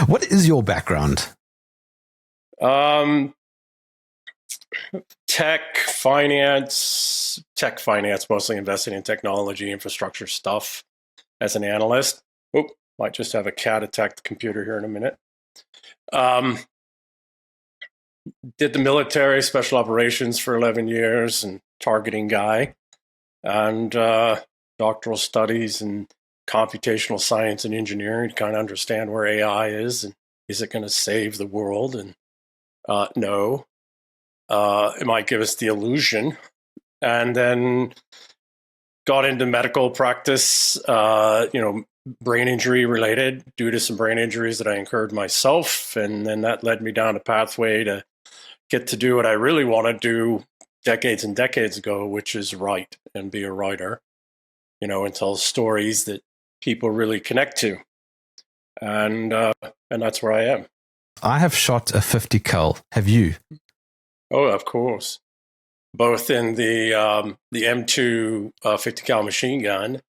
What is your background? Tech finance, mostly investing in technology, infrastructure stuff as an analyst. Oh, might just have a cat attack the computer here in a minute. Did the military, special operations for 11 years and targeting guy, and doctoral studies in computational science and engineering to kind of understand where AI is and is it going to save the world? And no. It might give us the illusion. And then got into medical practice, brain injury related due to some brain injuries that I incurred myself. And then that led me down a pathway to get to do what I really want to do decades and decades ago, which is write and be a writer, and tell stories that people really connect to. And that's where I am. I have shot a 50 cal. Have you? Oh, of course. Both in the M2 50 cal machine gun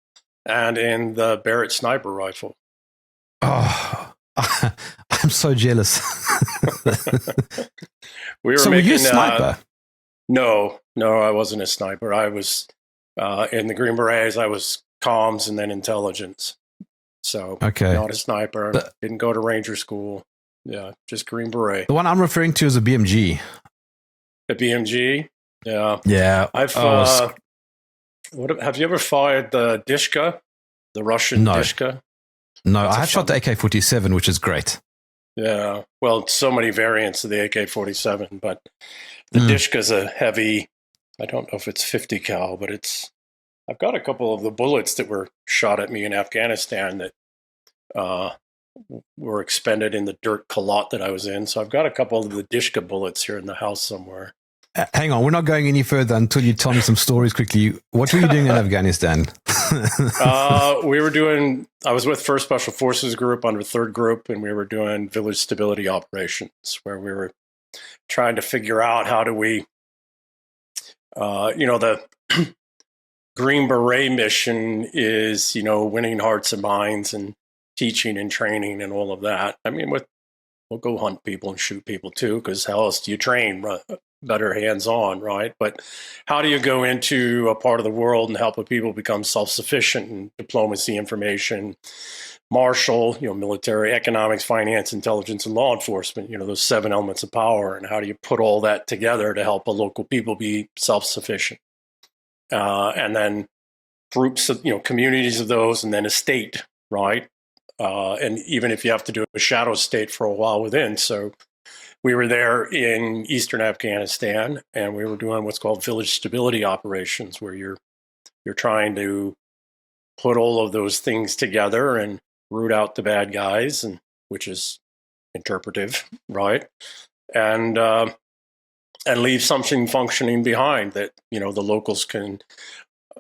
and in the Barrett sniper rifle. Oh, I'm so jealous. Were you a sniper? No, I wasn't a sniper. I was in the Green Berets. I was comms and then intelligence. So not a sniper. Didn't go to Ranger school. Yeah, just Green Beret. The one I'm referring to is a BMG. A BMG? Yeah. Yeah. Have you ever fired the Dishka? The Russian Dishka? No, I have shot the AK-47, which is great. Yeah. Well, so many variants of the AK-47, but the Dishka's a heavy, I don't know if it's 50 cal, but I've got a couple of the bullets that were shot at me in Afghanistan that were expended in the dirt kalot that I was in. So I've got a couple of the Dishka bullets here in the house somewhere. Hang on, we're not going any further until you tell me some stories quickly. What were you doing in Afghanistan? I was with 1st Special Forces Group under 3rd Group, and we were doing village stability operations where we were trying to figure out how do we, the Green Beret mission is, winning hearts and minds and teaching and training and all of that. I mean, we'll go hunt people and shoot people too, because how else do you train? Better hands-on, right? But how do you go into a part of the world and help people become self-sufficient in diplomacy, information, martial, military, economics, finance, intelligence, and law enforcement, those 7 elements of power, and how do you put all that together to help a local people be self-sufficient? And then groups of, communities of those, and then a state, right? And even if you have to do a shadow state for a while within. So we were there in eastern Afghanistan, and we were doing what's called village stability operations, where you're trying to put all of those things together and root out the bad guys, and which is interpretive, right? And leave something functioning behind that the locals can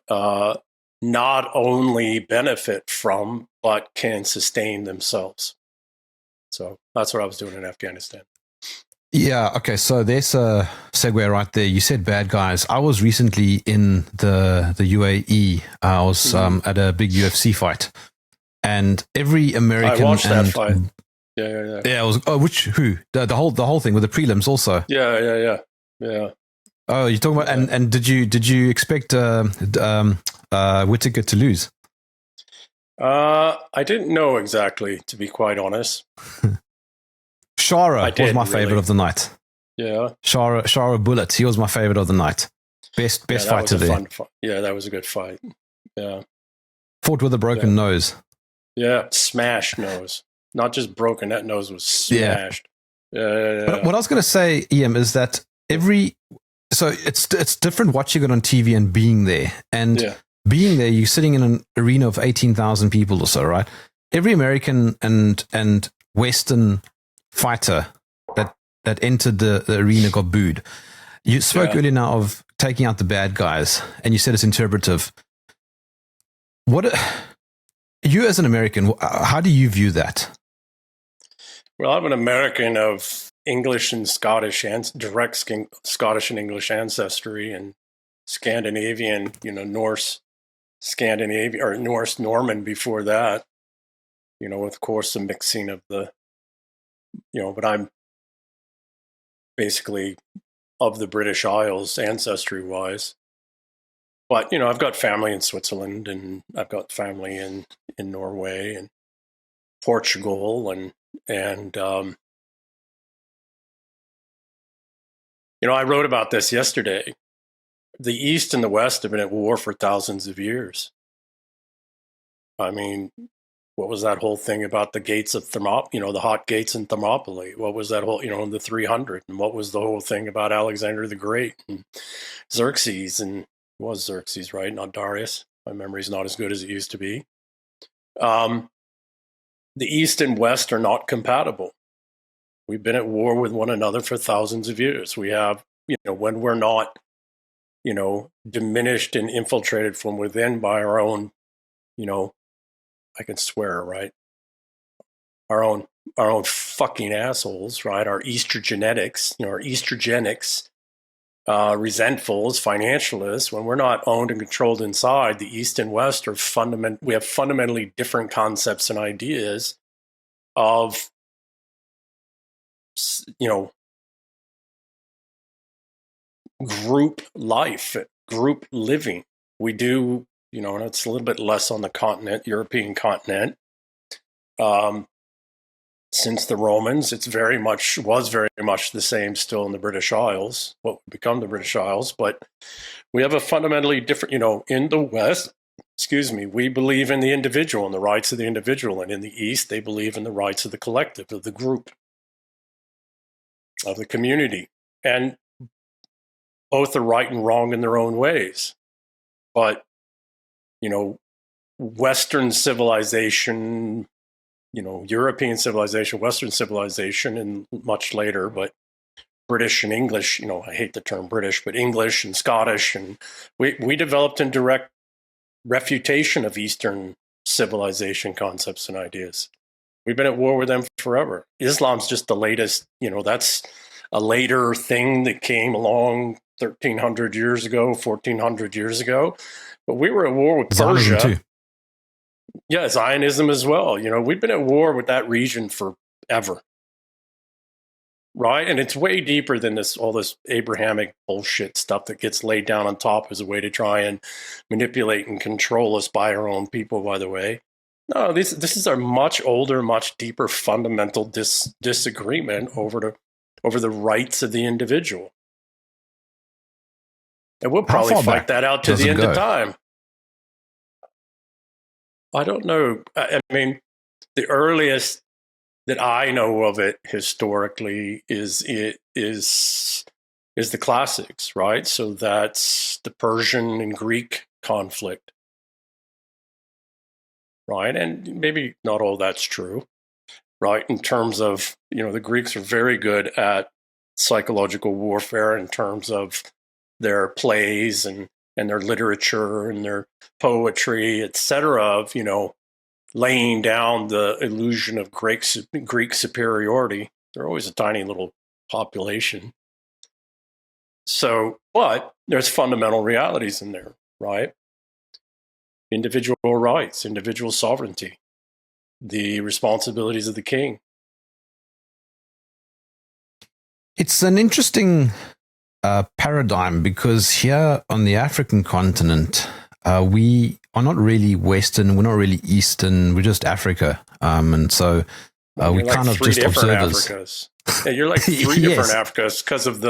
not only benefit from, but can sustain themselves. So that's what I was doing in Afghanistan. Yeah, okay, so there's a segue right there. You said bad guys. I was recently in the UAE. I was at a big UFC fight, and every American... I watched that fight. Yeah. Yeah, it was... Oh, who? The whole thing with the prelims also? Yeah. Oh, you're talking about... And did you expect Whittaker to lose? I didn't know exactly, to be quite honest. Shara was my favorite of the night. Yeah. Shara Bullet, he was my favorite of the night. Best fighter there. Yeah, that was a good fight. Yeah. Fought with a broken nose. Yeah, smashed nose. Not just broken, that nose was smashed. Yeah. But what I was going to say, Ian, is that it's different watching it on TV and being there. And being there, you're sitting in an arena of 18,000 people or so, right? Every American and Western fighter that entered the arena got booed. You spoke earlier now of taking out the bad guys, and you said it's interpretive. You as an American, how do you view that? Well, I'm an American of English and Scottish and direct Scottish and English ancestry, and Scandinavian, Norse Scandinavian or Norse Norman before that. of course, a mixing of the, but I'm basically of the British Isles ancestry-wise. But, I've got family in Switzerland, and I've got family in Norway and Portugal, and I wrote about this yesterday. The East and the West have been at war for thousands of years. I mean, what was that whole thing about the gates of the hot gates in Thermopylae? What was that whole, in the 300? And what was the whole thing about Alexander the Great and Xerxes? And it was Xerxes, right? Not Darius. My memory's not as good as it used to be. The East and West are not compatible. We've been at war with one another for thousands of years. We have, when we're not, diminished and infiltrated from within by our own, I can swear, right? Our own fucking assholes, right? Our estrogenics, resentfuls, financialists. When we're not owned and controlled inside, the East and West are we have fundamentally different concepts and ideas of, group life, group living. We do, and it's a little bit less on the European continent. Since the Romans, was very much the same still in the British Isles, what would become the British Isles. But we have a fundamentally different, in the West, we believe in the individual and the rights of the individual. And in the East, they believe in the rights of the collective, of the group, of the community. And both are right and wrong in their own ways. But, Western civilization, European civilization, Western civilization, and much later, but British and English, I hate the term British, but English and Scottish, and we developed in direct refutation of Eastern civilization concepts and ideas. We've been at war with them forever. Islam's just the latest, that's a later thing that came along 1,300 years ago, 1,400 years ago. But we were at war with Persia. Too. Yeah, Zionism as well. We've been at war with that region forever. Right? And it's way deeper than all this Abrahamic bullshit stuff that gets laid down on top as a way to try and manipulate and control us by our own people, by the way. No, this is a much older, much deeper fundamental disagreement over the rights of the individual. And we'll probably fight that out to the end of time. I don't know. I mean, the earliest that I know of it historically is the classics, right? So that's the Persian and Greek conflict, right? And maybe not all that's true, right? In terms of, the Greeks are very good at psychological warfare in terms of their plays and their literature and their poetry, etc., of, laying down the illusion of Greek superiority. They're always a tiny little population. So, but there's fundamental realities in there, right? Individual rights, individual sovereignty, the responsibilities of the king. It's an interesting paradigm because here on the African continent, we are not really Western, we're not really Eastern, we're just Africa. And so we kind of just observers. Africas. Yeah, you're like three different Africas because of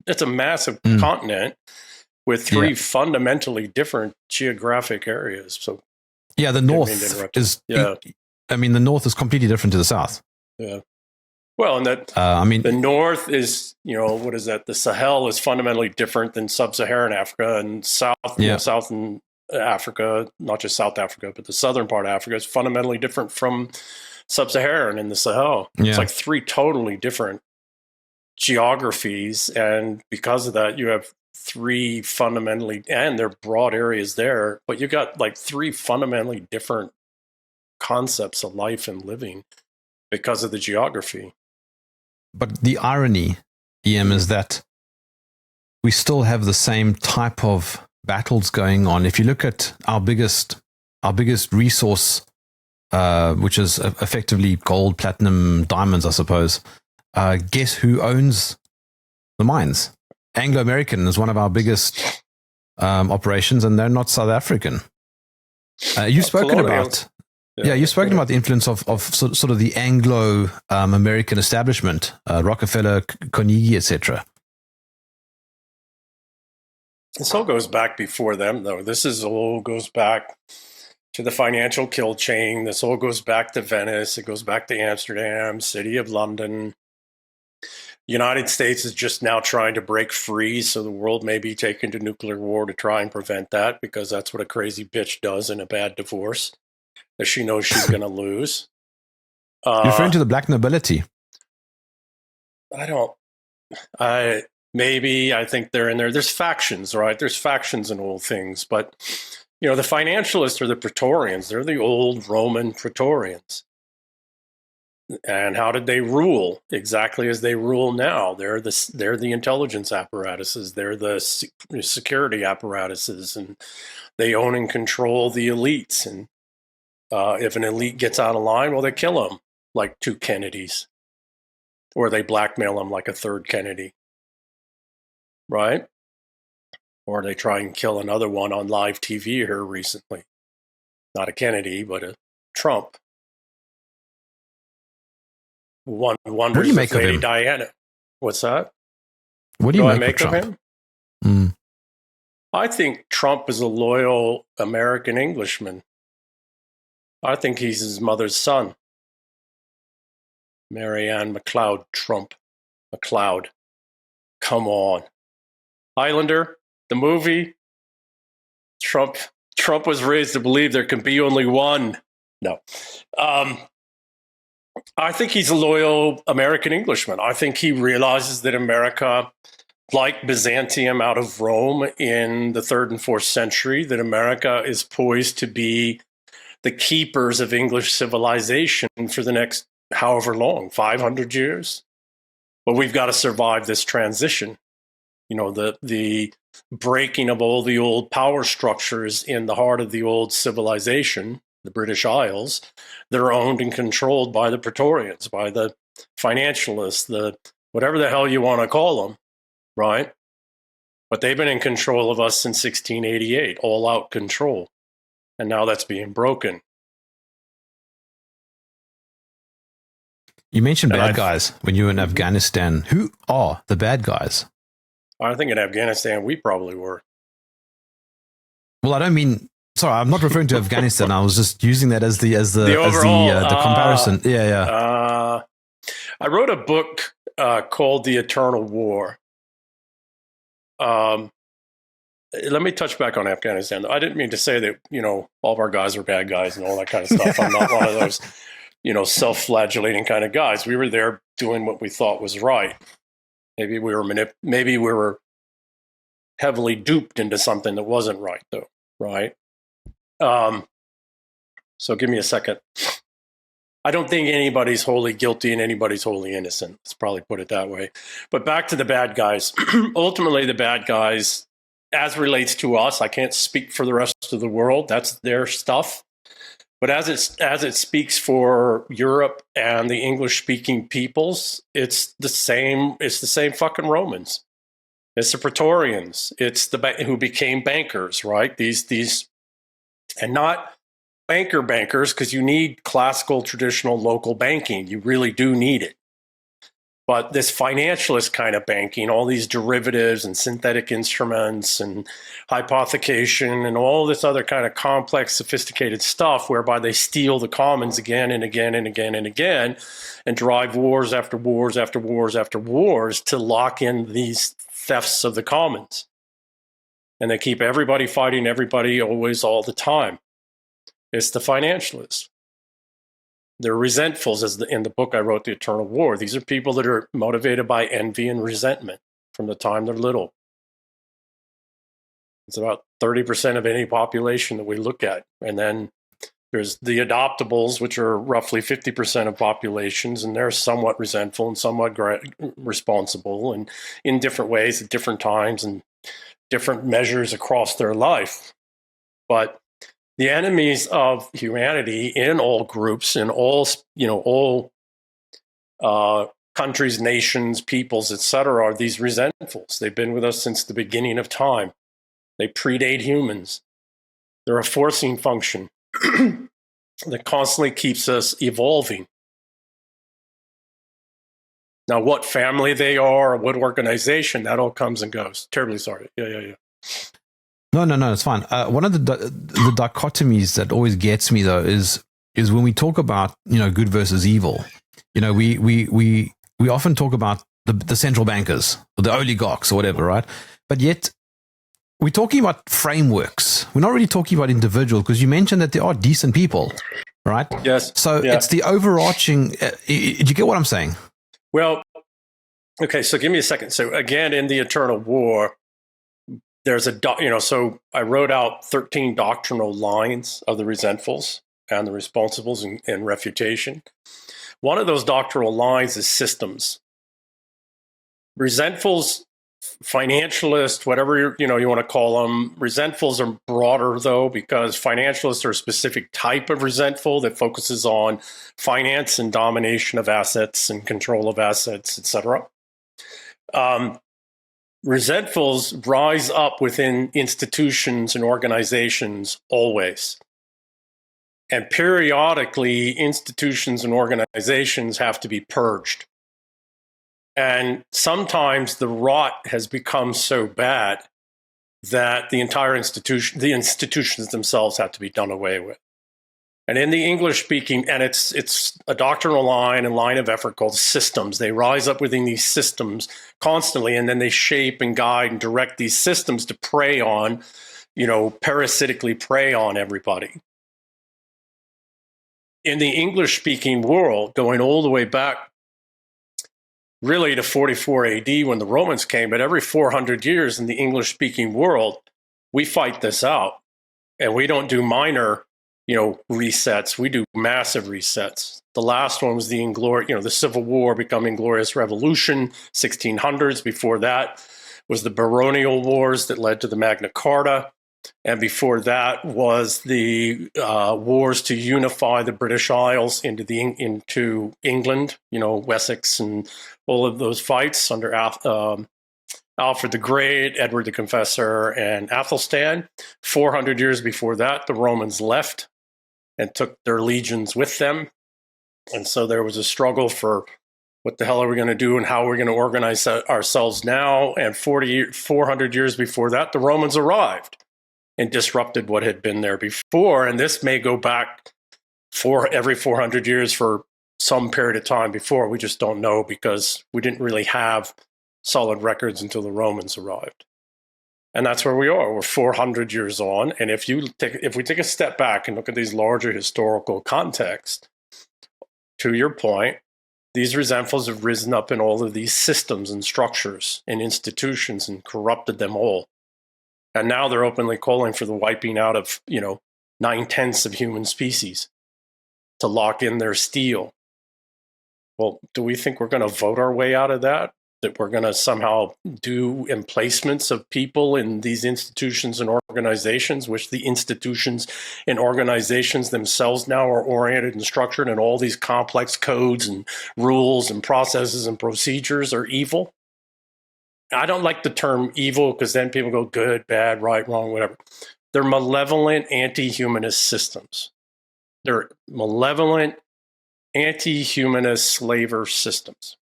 it's a massive continent with three fundamentally different geographic areas. So yeah, the north is, the north is completely different to the south. Yeah. Well, and that the north is, what is that? The Sahel is fundamentally different than sub-Saharan Africa, and Southern Africa, not just South Africa, but the southern part of Africa is fundamentally different from sub-Saharan and the Sahel. Yeah. It's like three totally different geographies, and because of that, you have three fundamentally, and they're broad areas there, but you got like three fundamentally different concepts of life and living because of the geography. But the irony, EM, is that we still have the same type of battles going on. If you look at our biggest resource which is effectively gold, platinum, diamonds, I suppose. Guess who owns the mines? Anglo American is one of our biggest operations, and they're not South African. You've spoken about. You've spoken about the influence of sort of the Anglo American establishment, Rockefeller, Carnegie, etc. This all goes back before them, though. All goes back to the financial kill chain. This all goes back to Venice. It goes back to Amsterdam, City of London. United States is just now trying to break free, so the world may be taken to nuclear war to try and prevent that, because that's what a crazy bitch does in a bad divorce, that she knows she's going to lose. You're referring to the black nobility? I think they're in there. There's factions, right? There's factions in all things. But, the Financialists are the Praetorians. They're the old Roman Praetorians. And how did they rule? Exactly as they rule now. They're the intelligence apparatuses. They're the security apparatuses. And they own and control the elites. And if an elite gets out of line, well, they kill them like 2 Kennedys. Or they blackmail them like a 3rd Kennedy. Right? Or they try and kill another one on live TV here recently. Not a Kennedy, but a Trump. One wonders, what do you make of Lady him? Diana. What's that? What do you make of him? I think Trump is a loyal American Englishman. I think he's his mother's son. Marianne McLeod Trump. McLeod. Come on. Highlander, the movie. Trump was raised to believe there can be only one. No. I think he's a loyal American Englishman. I think he realizes that America, like Byzantium out of Rome in the 3rd and 4th century, that America is poised to be the keepers of English civilization for the next however long, 500 years. But we've got to survive this transition. The breaking of all the old power structures in the heart of the old civilization, the British Isles, that are owned and controlled by the Praetorians, by the Financialists, the whatever the hell you want to call them, right? But they've been in control of us since 1688, all-out control. And now that's being broken. You mentioned bad guys when you were in Afghanistan. Who are the bad guys? I think in Afghanistan, we probably were. Well, I don't mean... Sorry, I'm not referring to Afghanistan. I was just using that as the comparison. I wrote a book called The Eternal War. Let me touch back on Afghanistan. I didn't mean to say that, all of our guys are bad guys and all that kind of stuff. I'm not one of those, self-flagellating kind of guys. We were there doing what we thought was right. Maybe we were heavily duped into something that wasn't right, though, right? So give me a second. I don't think anybody's wholly guilty and anybody's wholly innocent. Let's probably put it that way. But back to the bad guys. Ultimately, the bad guys, as relates to us, I can't speak for the rest of the world. That's their stuff. But as it speaks for Europe and the English-speaking peoples, it's the same fucking Romans. It's the Praetorians. It's who became bankers, right? These, and not bankers, because you need classical, traditional, local banking. You really do need it. But this financialist kind of banking, all these derivatives and synthetic instruments and hypothecation and all this other kind of complex, sophisticated stuff, whereby they steal the commons again and again and again and again and drive wars after wars after wars after wars to lock in these thefts of the commons. And they keep everybody fighting everybody always all the time. It's the financialists. They're resentfuls, as in the book I wrote, The Eternal War. These are people that are motivated by envy and resentment from the time they're little. It's about 30% of any population that we look at. And then there's the adoptables, which are roughly 50% of populations, and they're somewhat resentful and somewhat responsible, and in different ways at different times and different measures across their life. But the enemies of humanity in all groups, in all, all countries, nations, peoples, etc., are these resentfuls. They've been with us since the beginning of time. They predate humans. They're a forcing function that constantly keeps us evolving. Now, what family they are, what organization, that all comes and goes. Terribly sorry. Yeah. No, it's fine. One of the dichotomies that always gets me, though, is when we talk about, good versus evil. We often talk about the central bankers or the oligarchs or whatever, right? But yet we're talking about frameworks. We're not really talking about individuals, because you mentioned that there are decent people, right? Yes. So it's the overarching. Do you get what I'm saying? Well, okay. So give me a second. So again, in the Eternal War, there's so I wrote out 13 doctrinal lines of the resentfuls and the responsibles and refutation. One of those doctrinal lines is systems. Resentfuls, financialists, whatever you want to call them, resentfuls are broader, though, because financialists are a specific type of resentful that focuses on finance and domination of assets and control of assets, etc. Resentfuls rise up within institutions and organizations always. And periodically, institutions and organizations have to be purged. And sometimes the rot has become so bad that the institutions themselves have to be done away with. And in the English speaking, and it's a doctrinal line and line of effort called systems. They rise up within these systems constantly, and then they shape and guide and direct these systems to prey on, parasitically prey on everybody. In the English speaking world, going all the way back really to 44 AD when the Romans came, but every 400 years in the English speaking world, we fight this out. And we don't do minor resets. We do massive resets. The last one was the Civil War becoming Inglorious Revolution, 1600s. Before that was the Baronial Wars that led to the Magna Carta. And before that was the wars to unify the British Isles into England, Wessex and all of those fights under Alfred the Great, Edward the Confessor, and Athelstan. 400 years before that, the Romans left and took their legions with them. And so there was a struggle for what the hell are we going to do and how are we going to organize ourselves now. And 400 years before that, the Romans arrived and disrupted what had been there before. And this may go back every 400 years for some period of time before. We just don't know because we didn't really have solid records until the Romans arrived. And that's where we are. We're 400 years on. And if we take a step back and look at these larger historical context, to your point, these resentfuls have risen up in all of these systems and structures and institutions and corrupted them all. And now they're openly calling for the wiping out of, 9/10 of human species to lock in their steel. Well, do we think we're going to vote our way out of that? That we're going to somehow do emplacements of people in these institutions and organizations, which the institutions and organizations themselves now are oriented and structured, and all these complex codes and rules and processes and procedures are evil? I don't like the term evil because then people go good, bad, right, wrong, whatever. They're malevolent anti-humanist systems. They're malevolent anti-humanist slaver systems.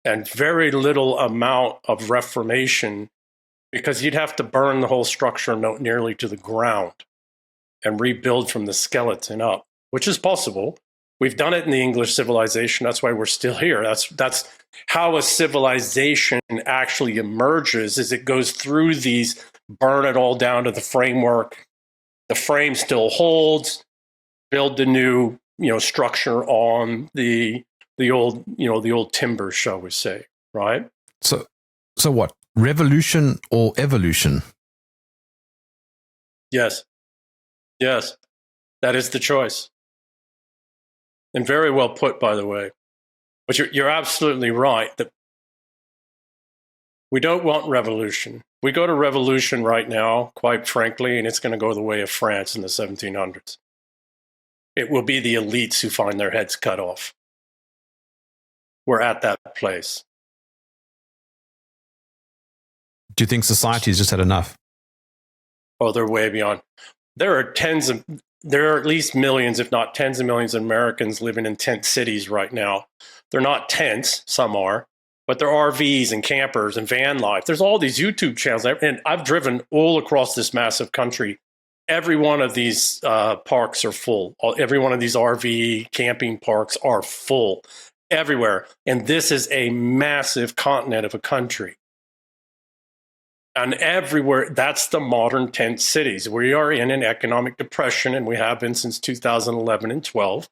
And very little amount of reformation, because you'd have to burn the whole structure nearly to the ground and rebuild from the skeleton up, which is possible. We've done it in the English civilization. That's why we're still here. That's how a civilization actually emerges, is it goes through these, burn it all down to the framework. The frame still holds, build the new, structure on the old timber, shall we say, right? So what? Revolution or evolution? Yes. That is the choice. And very well put, by the way. But you're absolutely right that We don't want revolution. We go to revolution right now, quite frankly, and it's going to go the way of France in the 1700s. It will be the elites who find their heads cut off. We're at that place. Do you think society has just had enough? Oh, they're way beyond. There are at least millions, if not tens of millions of Americans living in tent cities right now. They're not tents, some are, but they're RVs and campers and van life. There's all these YouTube channels, and I've driven all across this massive country. Every one of these parks are full. Every one of these RV camping parks are full everywhere. And this is a massive continent of a country. And everywhere, that's the modern tent cities. We are in an economic depression, and we have been since 2011 and 12.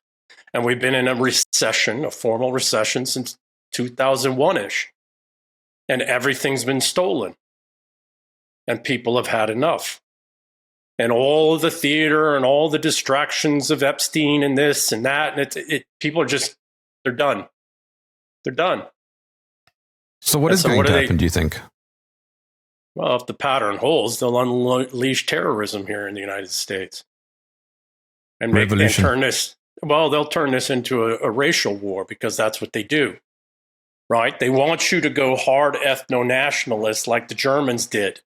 And we've been in a recession, a formal recession, since 2001-ish. And everything's been stolen. And people have had enough. And all of the theater and all the distractions of Epstein and this and that, and people are just, they're done. They're done. So what is going to happen, do you think? Well, if the pattern holds, they'll unleash terrorism here in the United States. And turn this, well, they'll turn this into a racial war, because that's what they do, right? They want you to go hard ethno-nationalist like the Germans did.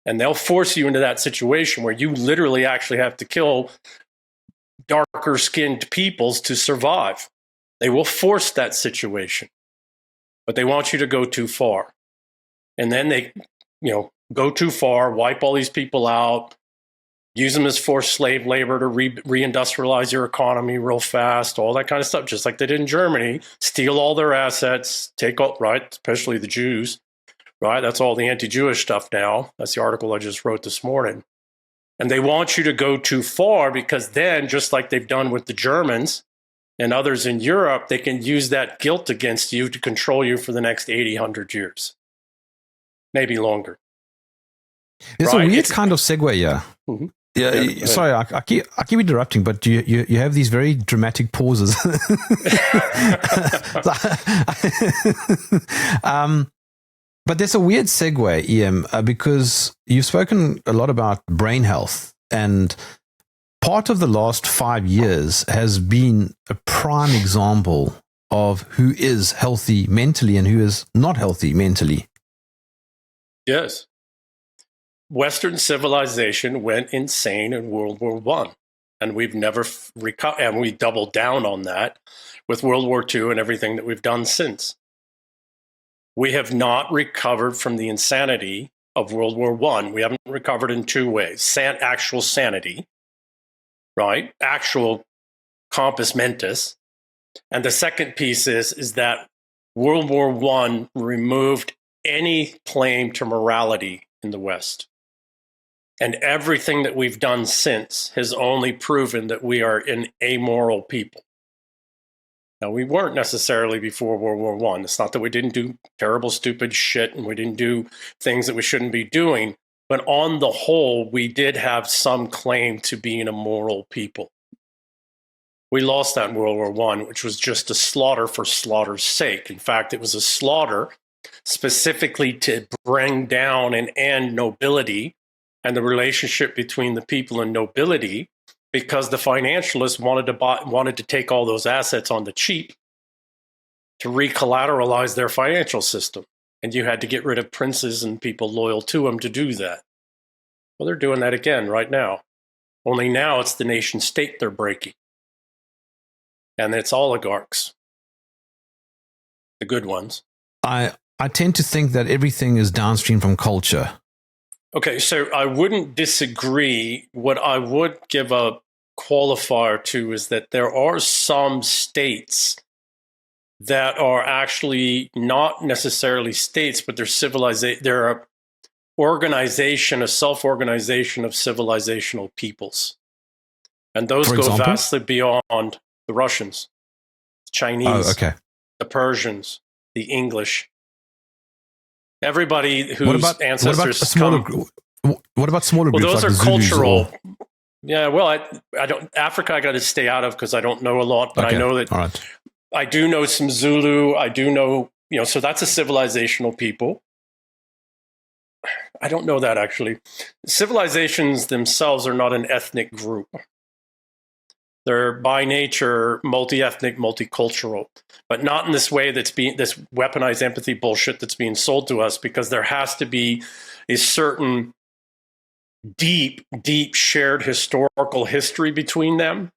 And they'll force you into that situation where you literally actually have to kill darker skinned peoples to survive. They will force that situation, but they want you to go too far. And then they, go too far, wipe all these people out, use them as forced slave labor to reindustrialize your economy real fast, all that kind of stuff, just like they did in Germany, steal all their assets, take all, right, especially the Jews, right? That's all the anti-Jewish stuff now. That's the article I just wrote this morning. And they want you to go too far, because then, just like they've done with the Germans and others in Europe, they can use that guilt against you to control you for the next 80, 100 years. Maybe longer. There's a weird kind of segue here. Mm-hmm. Yeah, sorry, I keep interrupting, but you have these very dramatic pauses. But there's a weird segue, EM, because you've spoken a lot about brain health, and part of the last 5 years has been a prime example of who is healthy mentally and who is not healthy mentally. Yes. Western civilization went insane in World War I, and we've never recovered, and we doubled down on that with World War II and everything that we've done since. We have not recovered from the insanity of World War I. We haven't recovered in two ways. Actual sanity, right? Actual compos mentis. And the second piece is that World War I removed any claim to morality in the West. And everything that we've done since has only proven that we are an amoral people. Now, we weren't necessarily before World War I. It's not that we didn't do terrible, stupid shit and we didn't do things that we shouldn't be doing. But on the whole, we did have some claim to being a moral people. We lost that in World War I, which was just a slaughter for slaughter's sake. In fact, it was a slaughter specifically to bring down and end nobility and the relationship between the people and nobility, because the financialists wanted to take all those assets on the cheap to recollateralize their financial system. And you had to get rid of princes and people loyal to them to do that. Well, they're doing that again right now. Only now it's the nation state they're breaking. And it's oligarchs. The good ones. I tend to think that everything is downstream from culture. Okay, so I wouldn't disagree. What I would give a qualifier to is that there are some states that are actually not necessarily states, but they're civilization. They're a self-organization of civilizational peoples, and those go vastly beyond the Russians, the Chinese, the Persians, the English. Everybody whose ancestors come. What about smaller groups? Well, those like are the cultural. Yeah, well, I don't. Africa, I got to stay out of because I don't know a lot, but I know that. All right. I do know some Zulu. I do know, so that's a civilizational people. I don't know that actually. Civilizations themselves are not an ethnic group. They're by nature multi-ethnic, multicultural, but not in this way that's being this weaponized empathy bullshit that's being sold to us, because there has to be a certain deep, deep shared historical history between them,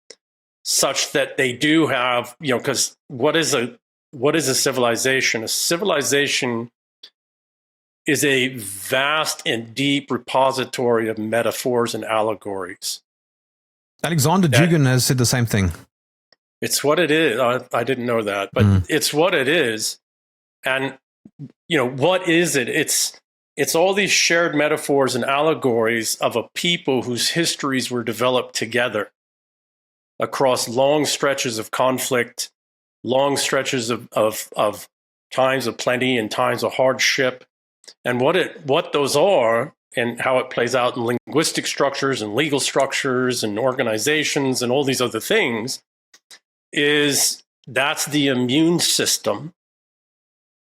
such that they do have, because what is a civilization? A civilization is a vast and deep repository of metaphors and allegories. Alexander Dugin has said the same thing. It's what it is. I didn't know that, but it's what it is. And, what is it? It's all these shared metaphors and allegories of a people whose histories were developed together across long stretches of conflict, long stretches of times of plenty and times of hardship. And what those are, and how it plays out in linguistic structures and legal structures and organizations and all these other things, that's the immune system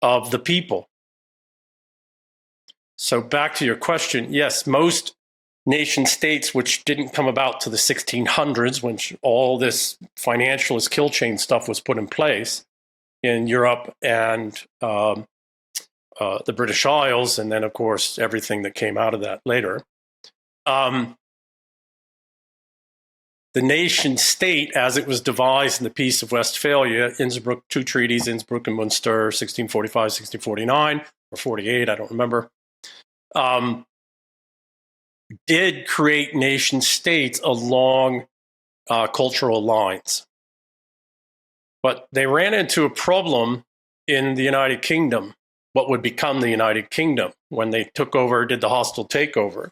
of the people. So back to your question, yes, most nation states, which didn't come about to the 1600s, when all this financialist kill chain stuff was put in place in Europe and the British Isles, and then, of course, everything that came out of that later. The nation state, as it was devised in the Peace of Westphalia, Innsbruck, two treaties, Innsbruck and Munster, 1645, 1649, or 48, I don't remember, did create nation states along cultural lines. But they ran into a problem in the United Kingdom, what would become the United Kingdom, when they took over, did the hostile takeover.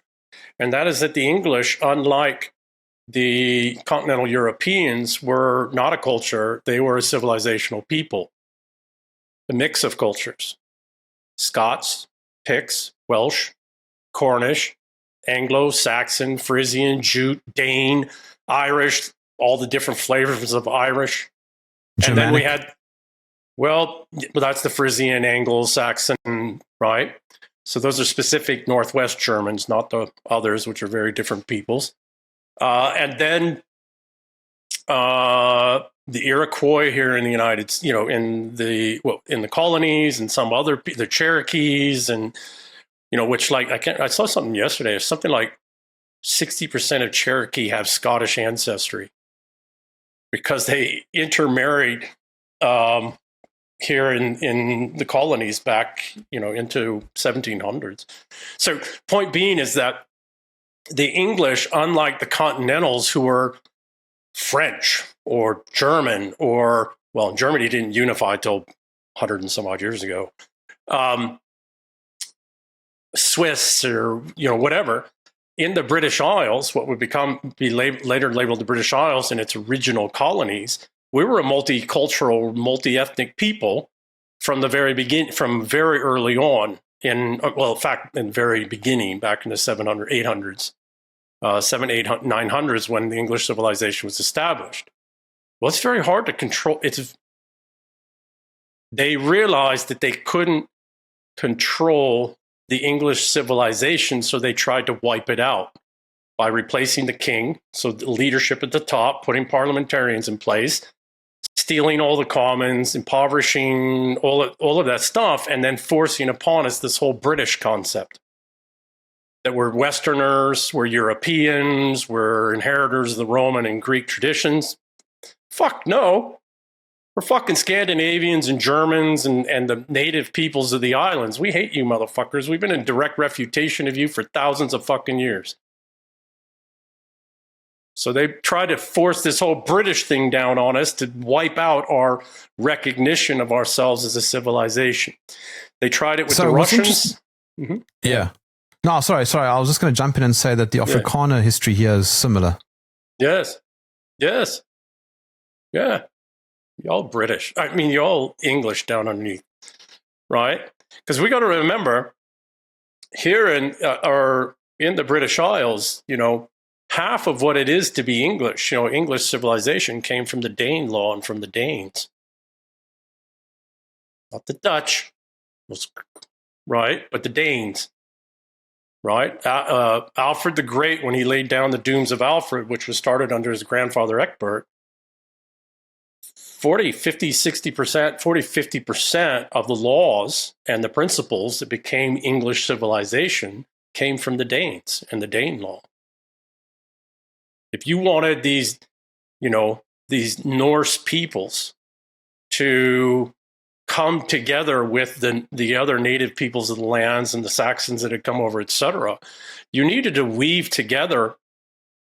And that is that the English, unlike the continental Europeans, were not a culture, they were a civilizational people. A mix of cultures. Scots, Picts, Welsh, Cornish, Anglo-Saxon, Frisian, Jute, Dane, Irish, all the different flavors of Irish. Germanic. And then we had, well, that's the Frisian, Anglo-Saxon, right? So those are specific Northwest Germans, not the others, which are very different peoples. And then the Iroquois here in the United, in the colonies, and some other, the Cherokees, and which, like, I saw something yesterday. Something like 60% of Cherokee have Scottish ancestry because they intermarried here in the colonies back, into 1700s. So point being is that the English, unlike the Continentals, who were French or German, or, well, Germany didn't unify till 100 and some odd years ago, Swiss, or whatever, in the British Isles, what would be later labeled the British Isles in its original colonies, we were a multicultural, multi-ethnic people from the very beginning, from very early on. In very beginning, back in the 800s, 900s, when the English civilization was established. Well, it's very hard to control. They realized that they couldn't control the English civilization, so they tried to wipe it out by replacing the king, so the leadership at the top, putting parliamentarians in place, stealing all the commons, impoverishing all of that stuff, and then forcing upon us this whole British concept that we're Westerners, we're Europeans, we're inheritors of the Roman and Greek traditions. Fuck no. We're fucking Scandinavians and Germans and the native peoples of the islands. We hate you motherfuckers. We've been in direct refutation of you for thousands of fucking years. So they try to force this whole British thing down on us to wipe out our recognition of ourselves as a civilization. They tried it with the Russians. Mm-hmm. Yeah. No, sorry. I was just going to jump in and say that the Afrikaner history here is similar. Yes. Yeah. Y'all British. I mean, y'all English down underneath, right? Because we got to remember, here in the British Isles, half of what it is to be English, English civilization came from the Dane law and from the Danes. Not the Dutch, right? But the Danes. right? Alfred the Great, when he laid down the Dooms of Alfred, which was started under his grandfather Egbert, 40, 50, 60%, 40, 50% of the laws and the principles that became English civilization came from the Danes and the Dane law. If you wanted these, these Norse peoples to come together with the other native peoples of the lands and the Saxons that had come over, etc., you needed to weave together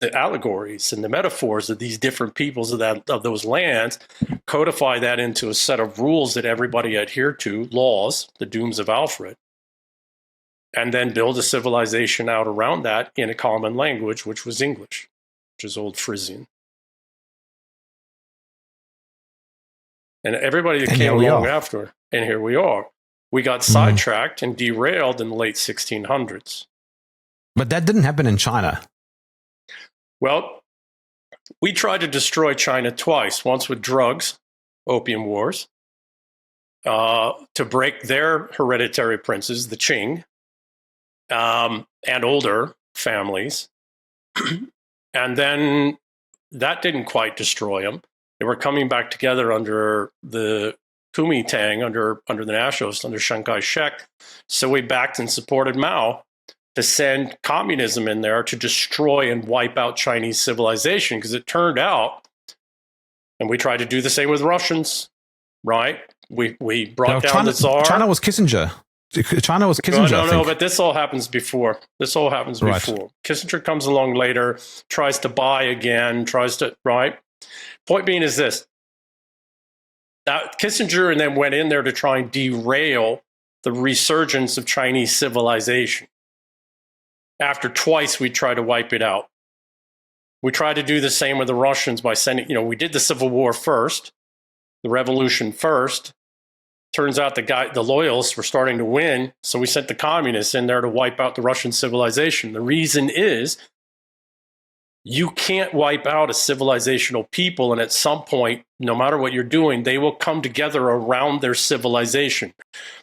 the allegories and the metaphors of these different peoples of those lands, codify that into a set of rules that everybody adhered to, laws, the Dooms of Alfred, and then build a civilization out around that in a common language, which was English, which is Old Frisian. And everybody that came along after, and here we are. We got sidetracked and derailed in the late 1600s. But that didn't happen in China. Well, we tried to destroy China twice, once with drugs, opium wars, to break their hereditary princes, the Qing, and older families. And then that didn't quite destroy them. They were coming back together under the Kuomintang, under the nationalists, under Chiang Kai-shek. So we backed and supported Mao to send communism in there to destroy and wipe out Chinese civilization, because it turned out, and we tried to do the same with Russians, right? We brought down the Tsar. China was Kissinger. China was Kissinger. No, but this all happens before. Before. Kissinger comes along later, tries to buy again, right? Point being is this. That Kissinger and then went in there to try and derail the resurgence of Chinese civilization. After twice we tried to wipe it out. We tried to do the same with the Russians by sending, we did the Civil War first, the revolution first. Turns out the loyalists were starting to win, so we sent the communists in there to wipe out the Russian civilization. The reason is you can't wipe out a civilizational people, and at some point, no matter what you're doing, they will come together around their civilization,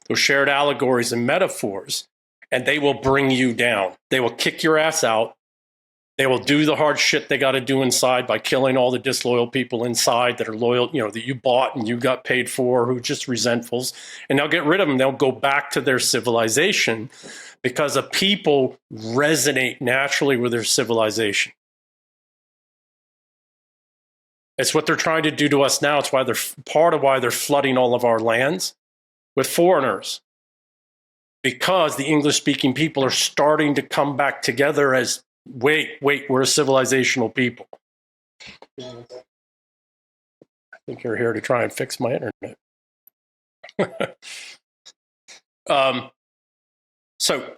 those shared allegories and metaphors, and they will bring you down. They will kick your ass out. They will do the hard shit they got to do inside by killing all the disloyal people inside that are loyal, that you bought and you got paid for, who are just resentfuls. And they'll get rid of them. They'll go back to their civilization because a people resonate naturally with their civilization. It's what they're trying to do to us now. It's why they're part of why they're flooding all of our lands with foreigners. Because the English-speaking people are starting to come back together as, wait, we're a civilizational people. I think you're here to try and fix my internet. So,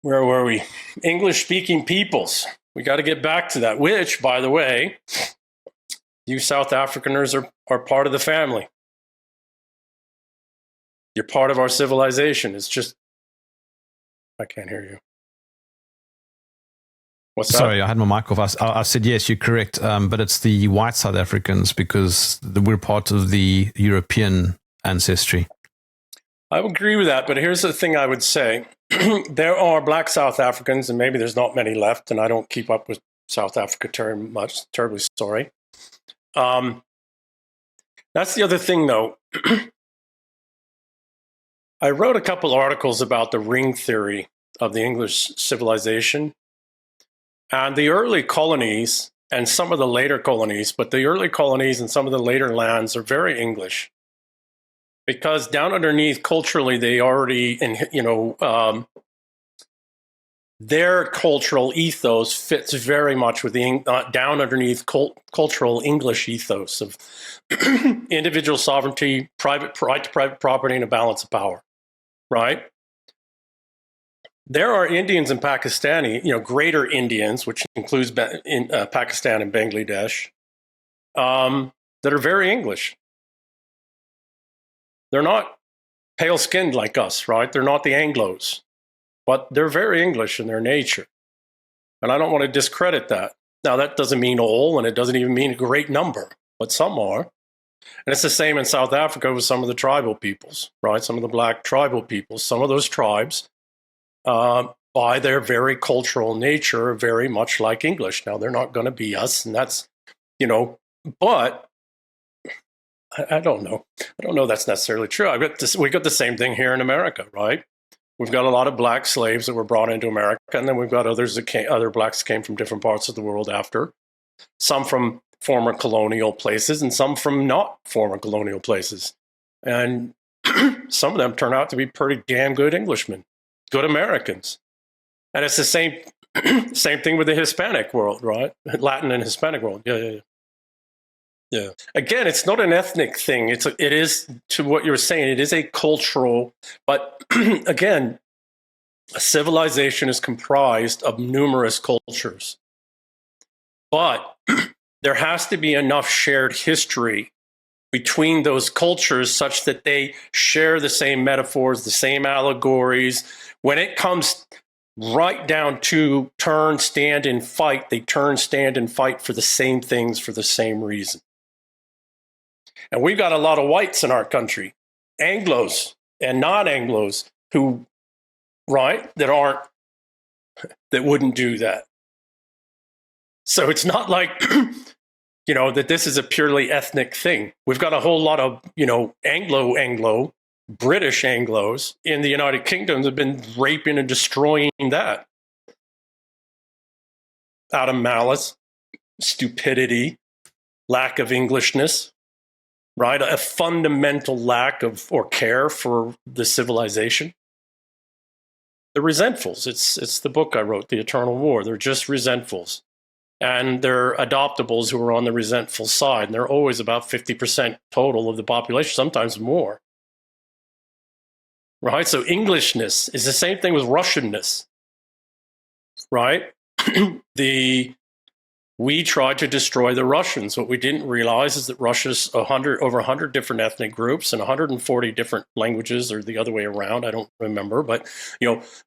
where were we? English-speaking peoples. We got to get back to that, which, by the way, you South Africaners are part of the family. You're part of our civilization. It's just, I can't hear you. What's that? Sorry, I had my mic off. I said, yes, you're correct. But it's the white South Africans because we're part of the European ancestry. I would agree with that. But here's the thing I would say. There are black South Africans, and maybe there's not many left, and I don't keep up with South Africa very much. Terribly sorry. That's the other thing, though. I wrote a couple articles about the ring theory of the English civilization. And the early colonies and some of the later colonies, but the early colonies and some of the later lands are very English. Because down underneath, culturally, they already, their cultural ethos fits very much with the down underneath cultural English ethos of individual sovereignty, right to private property, and a balance of power. Right? There are Indians and Pakistani, greater Indians, which includes Pakistan and Bangladesh, that are very English. They're not pale-skinned like us, right? They're not the Anglos, but they're very English in their nature. And I don't want to discredit that. Now, that doesn't mean all, and it doesn't even mean a great number, but some are. And it's the same in South Africa with some of the tribal peoples, right? Some of the black tribal peoples, some of those tribes by their very cultural nature, very much like English. Now, they're not going to be us, and that's, but I don't know. I don't know that's necessarily true. We got the same thing here in America, right? We've got a lot of black slaves that were brought into America, and then we've got other blacks that came from different parts of the world after. Some from former colonial places, and some from not former colonial places. And some of them turn out to be pretty damn good Englishmen, good Americans. And it's the same thing with the Hispanic world, right? Latin and Hispanic world. Yeah. Again, it's not an ethnic thing. It is, to what you were saying, it is a cultural, but again, a civilization is comprised of numerous cultures. But there has to be enough shared history between those cultures such that they share the same metaphors, the same allegories. When it comes right down to turn, stand, and fight, they turn, stand, and fight for the same things for the same reason. And we've got a lot of whites in our country, Anglos and non-Anglos, who, right, that wouldn't do that. So it's not like, that this is a purely ethnic thing. We've got a whole lot of, Anglo, British Anglos in the United Kingdom that have been raping and destroying that out of malice, stupidity, lack of Englishness, right? A fundamental lack of or care for the civilization. The resentfuls. It's the book I wrote, The Eternal War. They're just resentfuls. And they're adoptables who are on the resentful side. And they're always about 50% total of the population, sometimes more. Right? So Englishness is the same thing with Russianness. Right? We tried to destroy the Russians. What we didn't realize is that Russia's over 100 different ethnic groups and 140 different languages, or the other way around, I don't remember, but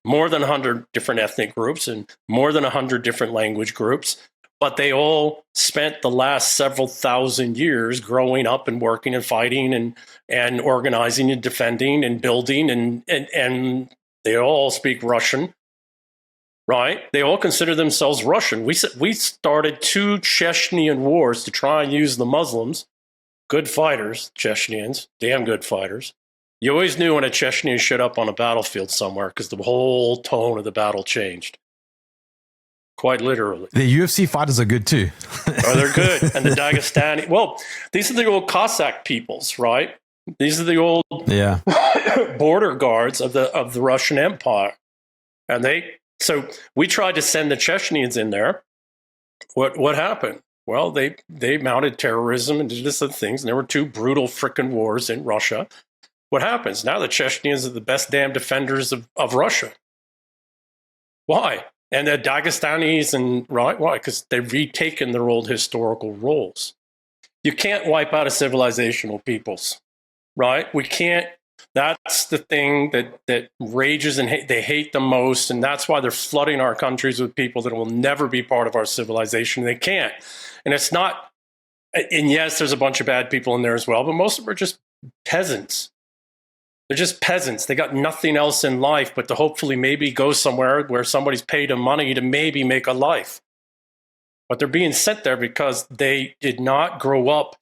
more than 100 different ethnic groups and more than 100 different language groups. But they all spent the last several thousand years growing up and working and fighting and organizing and defending and building, and they all speak Russian, right? They all consider themselves Russian. We started 2 Chechnyan wars to try and use the Muslims, good fighters, Chechnyan, damn good fighters. You always knew when a Chechnyan showed up on a battlefield somewhere because the whole tone of the battle changed. Quite literally. The UFC fighters are good too. Oh, they're good. And the Dagestani. Well, these are the old Cossack peoples, right? These are the old border guards of the Russian Empire. And so we tried to send the Chechnyans in there. What happened? Well, they mounted terrorism and did this other things. And there were 2 brutal frickin' wars in Russia. What happens? Now the Chechnyans are the best damn defenders of Russia. Why? And the Dagestanis, and right, why? Because they've retaken their old historical roles. You can't wipe out a civilizational peoples, right? We can't. That's the thing that rages and they hate the most, and that's why they're flooding our countries with people that will never be part of our civilization. They can't. And it's not, and yes, there's a bunch of bad people in there as well, but most of them are just peasants. They're just peasants. They got nothing else in life but to hopefully maybe go somewhere where somebody's paid them money to maybe make a life. But they're being sent there because they did not grow up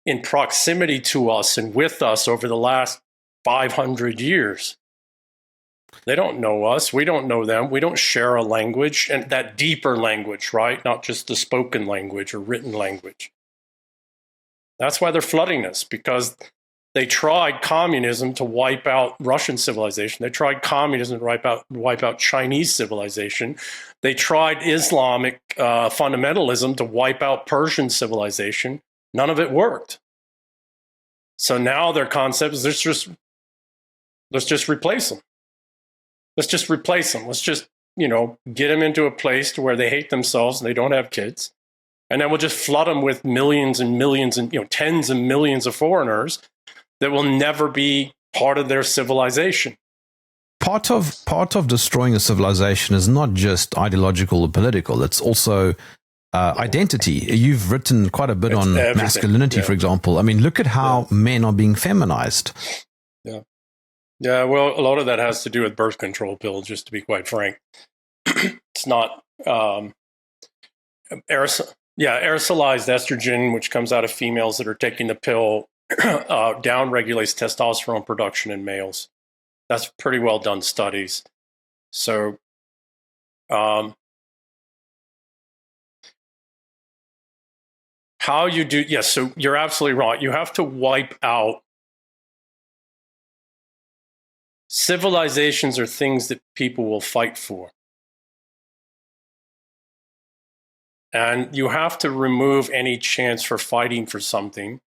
in proximity to us and with us over the last 500 years. They don't know us. We don't know them. We don't share a language, and that deeper language, right? Not just the spoken language or written language. That's why they're flooding us, because they tried communism to wipe out Russian civilization. They tried communism to wipe out Chinese civilization. They tried Islamic fundamentalism to wipe out Persian civilization. None of it worked. So now their concept is let's just replace them. Let's just replace them. Let's just, get them into a place to where they hate themselves and they don't have kids. And then we'll just flood them with millions and millions and, tens of millions of foreigners that will never be part of their civilization. Part of destroying a civilization is not just ideological or political. It's also identity. You've written quite a bit on masculinity, for example. I mean, look at how men are being feminized. Yeah, well, a lot of that has to do with birth control pills, just to be quite frank. It's not aerosolized estrogen, which comes out of females that are taking the pill, down regulates testosterone production in males. That's pretty well done studies. So, how you do, yes, so you're absolutely right. You have to wipe out. Civilizations are things that people will fight for. And you have to remove any chance for fighting for something.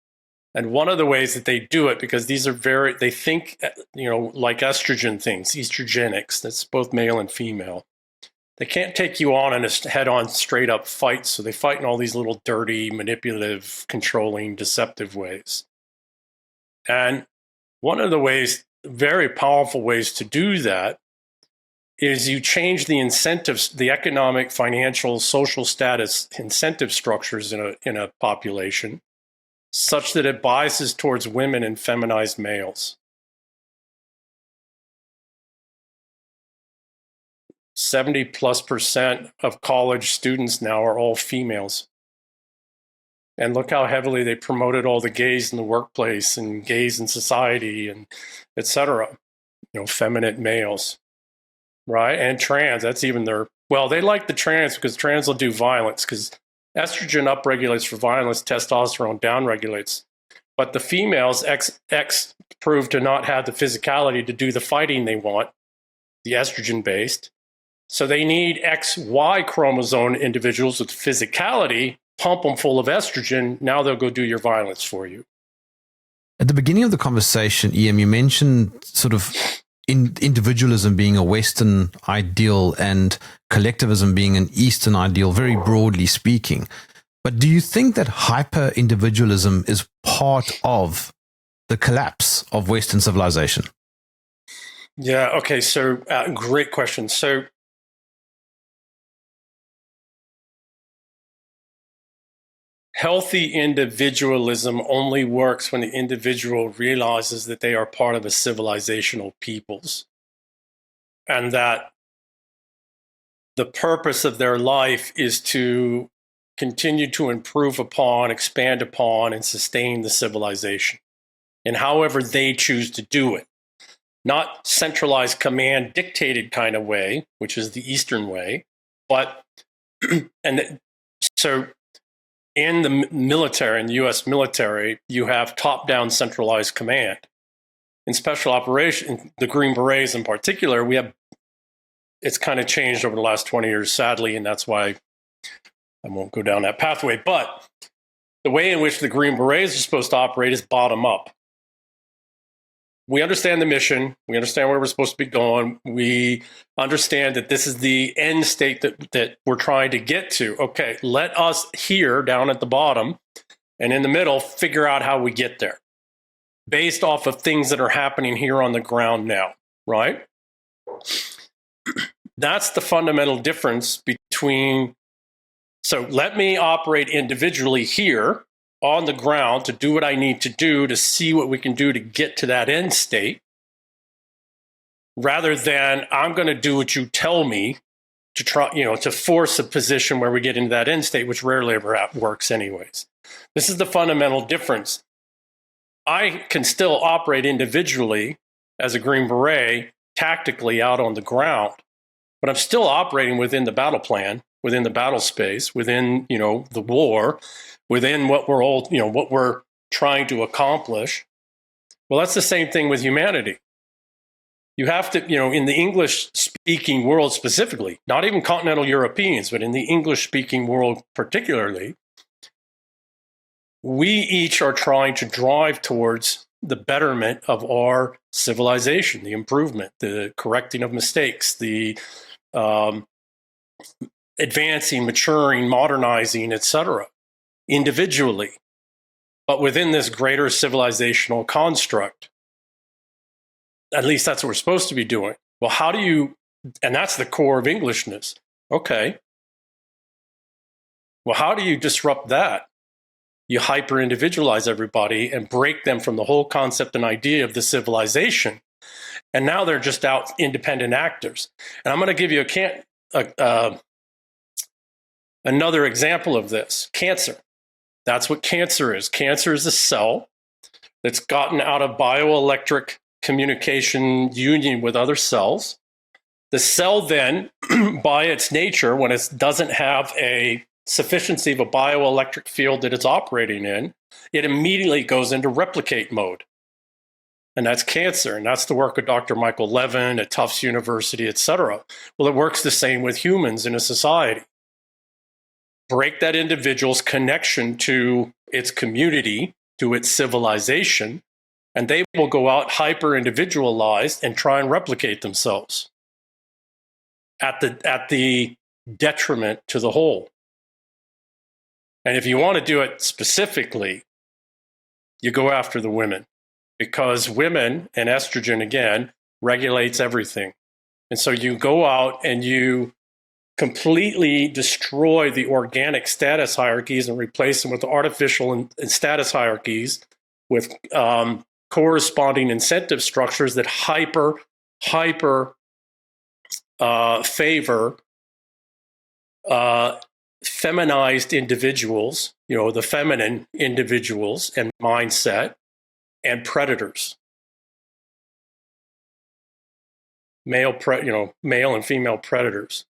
And one of the ways that they do it, because these are they think, like estrogen things, estrogenics, that's both male and female. They can't take you on in a head-on, straight-up fight, so they fight in all these little dirty, manipulative, controlling, deceptive ways. And one of the ways, very powerful ways to do that, is you change the incentives, the economic, financial, social status incentive structures in a population, such that it biases towards women and feminized males. 70+% of college students now are all females. And look how heavily they promoted all the gays in the workplace and gays in society and et cetera. Feminine males, right? And trans, that's even they like the trans because trans will do violence because estrogen upregulates for violence, testosterone downregulates. But the females, X proved to not have the physicality to do the fighting they want, the estrogen-based. So they need XY chromosome individuals with physicality, pump them full of estrogen. Now they'll go do your violence for you. At the beginning of the conversation, EM, you mentioned sort of individualism being a Western ideal and collectivism being an Eastern ideal, very broadly speaking. But do you think that hyper-individualism is part of the collapse of Western civilization? Yeah, okay, so great question. So healthy individualism only works when the individual realizes that they are part of a civilizational peoples and that the purpose of their life is to continue to improve upon, expand upon, and sustain the civilization in however they choose to do it. Not centralized command dictated kind of way, which is the Eastern way, but so in the military, in the US military, you have top-down centralized command. In special operations, the Green Berets in particular, it's kind of changed over the last 20 years, sadly, and that's why I won't go down that pathway. But the way in which the Green Berets are supposed to operate is bottom up. We understand the mission. We understand where we're supposed to be going. We understand that this is the end state that we're trying to get to. Okay, let us here down at the bottom and in the middle figure out how we get there based off of things that are happening here on the ground now, right? That's the fundamental difference between, so let me operate individually here on the ground to do what I need to do to see what we can do to get to that end state, rather than I'm going to do what you tell me to try, to force a position where we get into that end state, which rarely ever works anyways. This is the fundamental difference. I can still operate individually as a Green Beret tactically out on the ground, but I'm still operating within the battle plan, within the battle space, within, the war, within what we're all, what we're trying to accomplish. Well, that's the same thing with humanity. You have to, in the English-speaking world specifically, not even continental Europeans, but in the English-speaking world particularly, we each are trying to drive towards the betterment of our civilization, the improvement, the correcting of mistakes, the advancing, maturing, modernizing, etc., individually, but within this greater civilizational construct. At least that's what we're supposed to be doing. Well, how do you, and that's the core of Englishness. Okay. Well, how do you disrupt that? You hyper-individualize everybody and break them from the whole concept and idea of the civilization. And now they're just out independent actors. And I'm going to give you another example of this. Cancer. That's what cancer is. Cancer is a cell that's gotten out of bioelectric communication union with other cells. The cell then, by its nature, when it doesn't have a sufficiency of a bioelectric field that it's operating in, it immediately goes into replicate mode. And that's cancer. And that's the work of Dr. Michael Levin at Tufts University, et cetera. Well, it works the same with humans in a society. Break that individual's connection to its community, to its civilization, and they will go out hyper-individualized and try and replicate themselves at the detriment to the whole. And if you want to do it specifically, you go after the women, because women and estrogen, again, regulates everything. And so you go out and you completely destroy the organic status hierarchies and replace them with artificial and status hierarchies with corresponding incentive structures that hyper favor feminized individuals, the feminine individuals and mindset, and predators, male and female predators.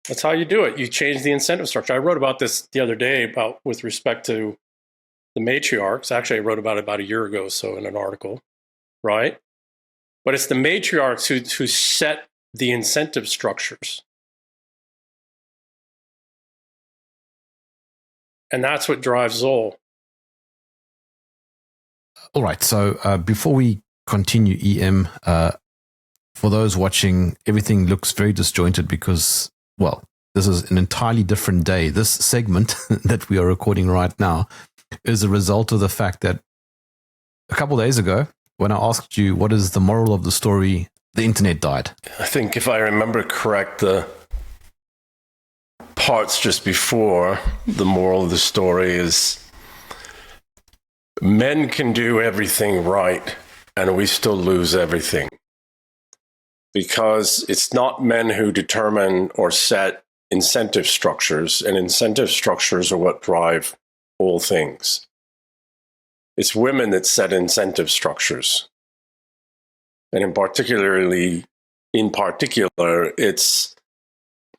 That's how you do it. You change the incentive structure. I wrote about this the other day with respect to the matriarchs. Actually, I wrote about it about a year ago, so in an article, right? But it's the matriarchs who set the incentive structures. And that's what drives Zoll. All right. So before we continue, EM, for those watching, everything looks very disjointed because, well, this is an entirely different day. This segment that we are recording right now is a result of the fact that a couple of days ago, when I asked you what is the moral of the story, the internet died. I think if I remember correct, the parts just before the moral of the story is men can do everything right and we still lose everything. Because it's not men who determine or set incentive structures, and incentive structures are what drive all things. It's women that set incentive structures. And in particular, it's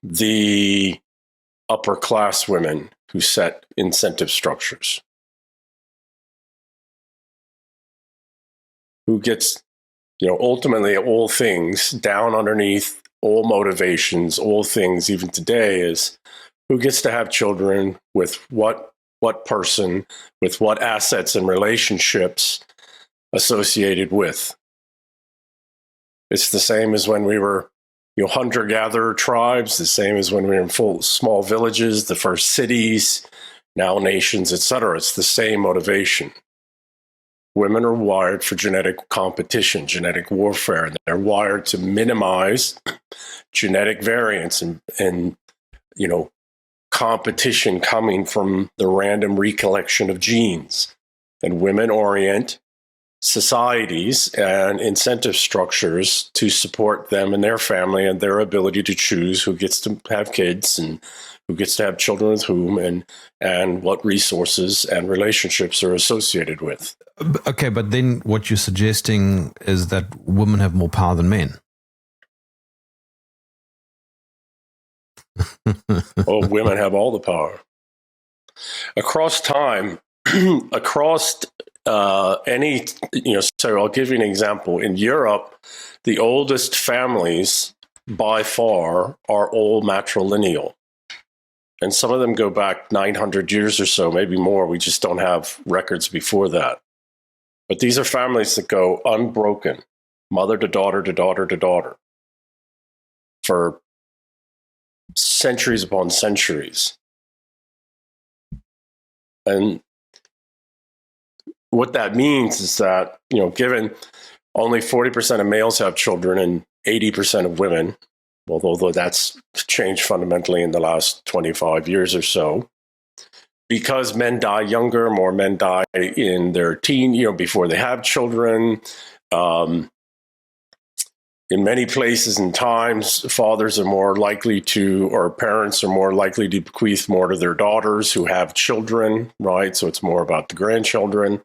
the upper class women who set incentive structures. Who gets, ultimately all things down underneath all motivations, all things even today is who gets to have children with what person, with what assets and relationships associated with. It's the same as when we were hunter-gatherer tribes, the same as when we were in small villages, the first cities, now nations, etc. It's the same motivation. Women are wired for genetic competition, genetic warfare, and they're wired to minimize genetic variance and competition coming from the random recollection of genes. And women orient societies and incentive structures to support them and their family and their ability to choose who gets to have kids and who gets to have children with whom and what resources and relationships are associated with. Okay, but then what you're suggesting is that women have more power than men. Well, women have all the power. Across time, across any, so I'll give you an example. In Europe, the oldest families by far are all matrilineal. And some of them go back 900 years or so, maybe more. We just don't have records before that. But these are families that go unbroken, mother to daughter to daughter to daughter, for centuries upon centuries. And what that means is that, given only 40% of males have children and 80% of women, although that's changed fundamentally in the last 25 years or so, because men die younger, more men die in their teen, before they have children. in many places and times, fathers are more likely to, or parents are more likely to bequeath more to their daughters who have children, right? So it's more about the grandchildren.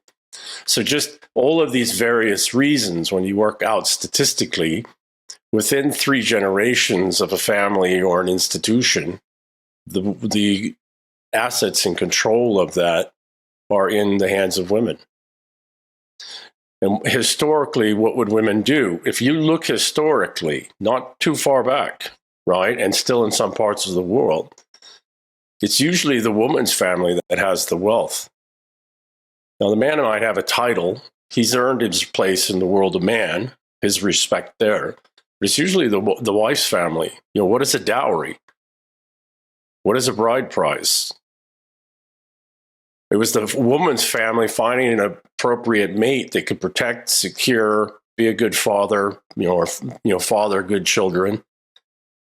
So just all of these various reasons, when you work out statistically, within 3 generations of a family or an institution, the assets and control of that are in the hands of women. And historically, what would women do? If you look historically, not too far back, right, and still in some parts of the world, it's usually the woman's family that has the wealth. Now, the man might have a title. He's earned his place in the world of man, his respect there. But it's usually the wife's family. You know, what is a dowry? What is a bride price? It was the woman's family finding an appropriate mate that could protect, secure, be a good father, father good children,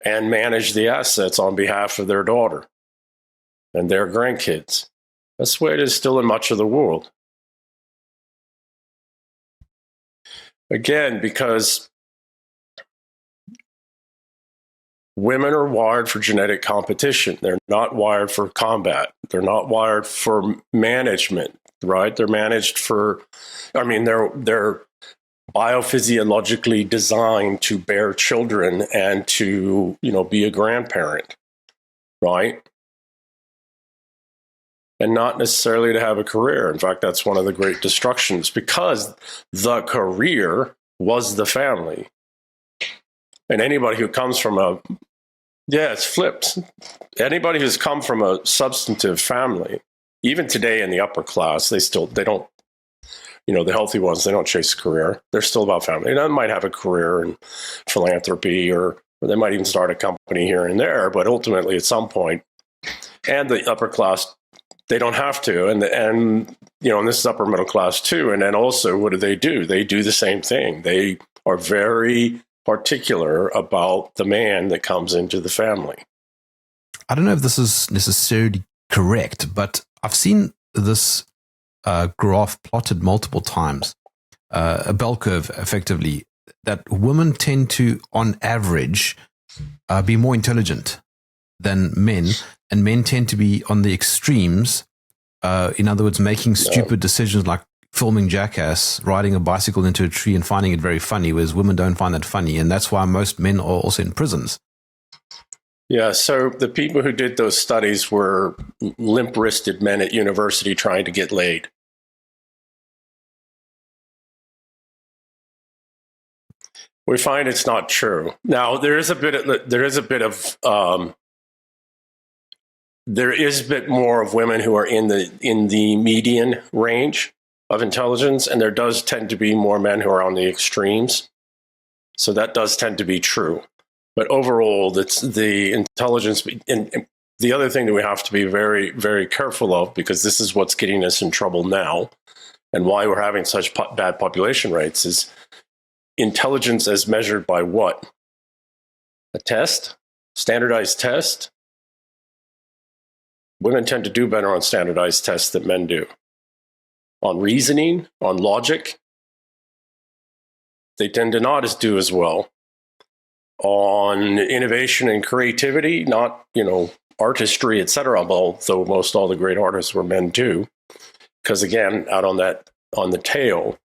and manage the assets on behalf of their daughter and their grandkids. That's the way it is still in much of the world. Again, because women are wired for genetic competition. They're not wired for combat. They're not wired for management, right? They're biophysiologically designed to bear children and to, be a grandparent, right? And not necessarily to have a career. In fact, that's one of the great destructions, because the career was the family. And anybody who comes from it's flipped. Anybody who's come from a substantive family, even today in the upper class, they don't, the healthy ones, they don't chase a career. They're still about family. They might have a career in philanthropy, or they might even start a company here and there, but ultimately at some point, and the upper class, they don't have to. And this is upper middle class too. And then also, what do? They do the same thing. They are very particular about the man that comes into the family. I don't know if this is necessarily correct, but I've seen this graph plotted multiple times, a bell curve effectively, that women tend to, on average, be more intelligent than men, and men tend to be on the extremes. In other words, making stupid decisions like filming Jackass, riding a bicycle into a tree and finding it very funny, whereas women don't find that funny. And that's why most men are also in prisons. Yeah, so the people who did those studies were limp-wristed men at university trying to get laid. We find it's not true. Now, there is a bit more of women who are in the median range of intelligence, and there does tend to be more men who are on the extremes. So that does tend to be true. But overall, that's the intelligence. And the other thing that we have to be very, very careful of, because this is what's getting us in trouble now, and why we're having such bad population rates, is intelligence as measured by what? A test? Standardized test? Women tend to do better on standardized tests than men do. On reasoning, on logic, they tend to not do as well. On innovation and creativity, not, artistry, etc., although most all the great artists were men too. Because again, out on the tail,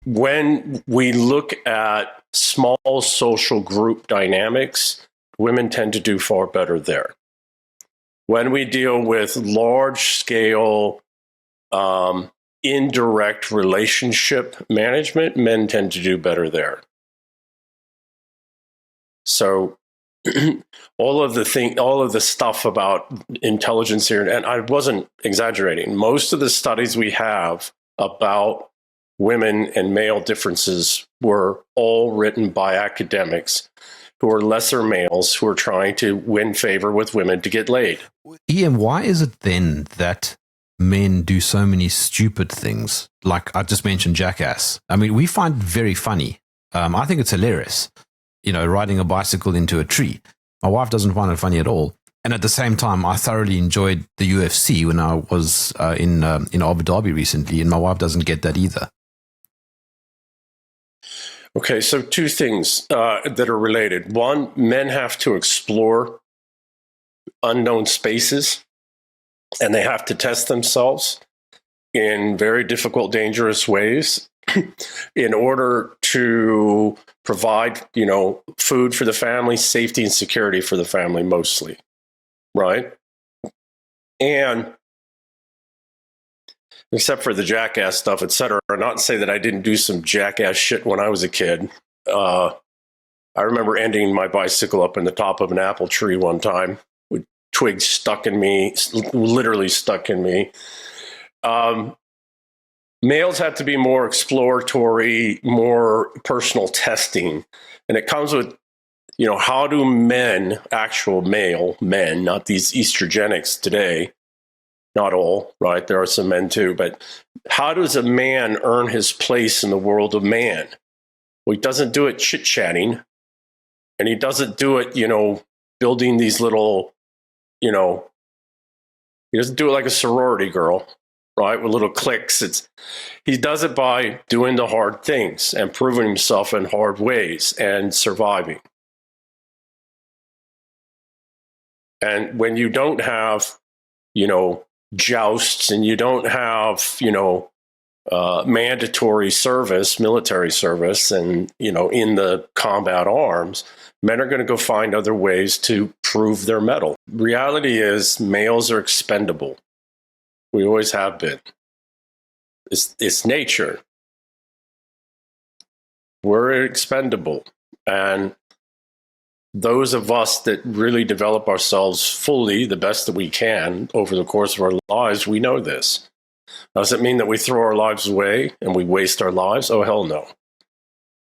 when we look at small social group dynamics, women tend to do far better there. When we deal with large scale indirect relationship management, men tend to do better there. So all of the stuff about intelligence here, and I wasn't exaggerating, most of the studies we have about women and male differences were all written by academics who are lesser males who are trying to win favor with women to get laid. Ian, why is it then that men do so many stupid things? Like I just mentioned Jackass. I mean, we find it very funny. I think it's hilarious, riding a bicycle into a tree. My wife doesn't find it funny at all. And at the same time, I thoroughly enjoyed the UFC when I was in Abu Dhabi recently, and my wife doesn't get that either. Okay, so two things that are related. One, men have to explore unknown spaces, and they have to test themselves in very difficult, dangerous ways in order to provide, food for the family, safety and security for the family mostly, right? And except for the jackass stuff, et cetera, not to say that I didn't do some jackass shit when I was a kid. I remember ending my bicycle up in the top of an apple tree one time with twigs stuck in me, literally stuck in me. Males have to be more exploratory, more personal testing. And it comes with, how do men, actual male men, not these estrogenics today, not all, right? There are some men too, but how does a man earn his place in the world of man? Well, he doesn't do it chit-chatting, and he doesn't do it, building these little, he doesn't do it like a sorority girl, right? With little cliques. He does it by doing the hard things and proving himself in hard ways and surviving. And when you don't have, jousts, and you don't have, mandatory service, military service, and, in the combat arms, men are going to go find other ways to prove their mettle. Reality is males are expendable. We always have been. It's nature. We're expendable. And those of us that really develop ourselves fully, the best that we can over the course of our lives, we know this. Does it mean that we throw our lives away and we waste our lives? Oh, hell no.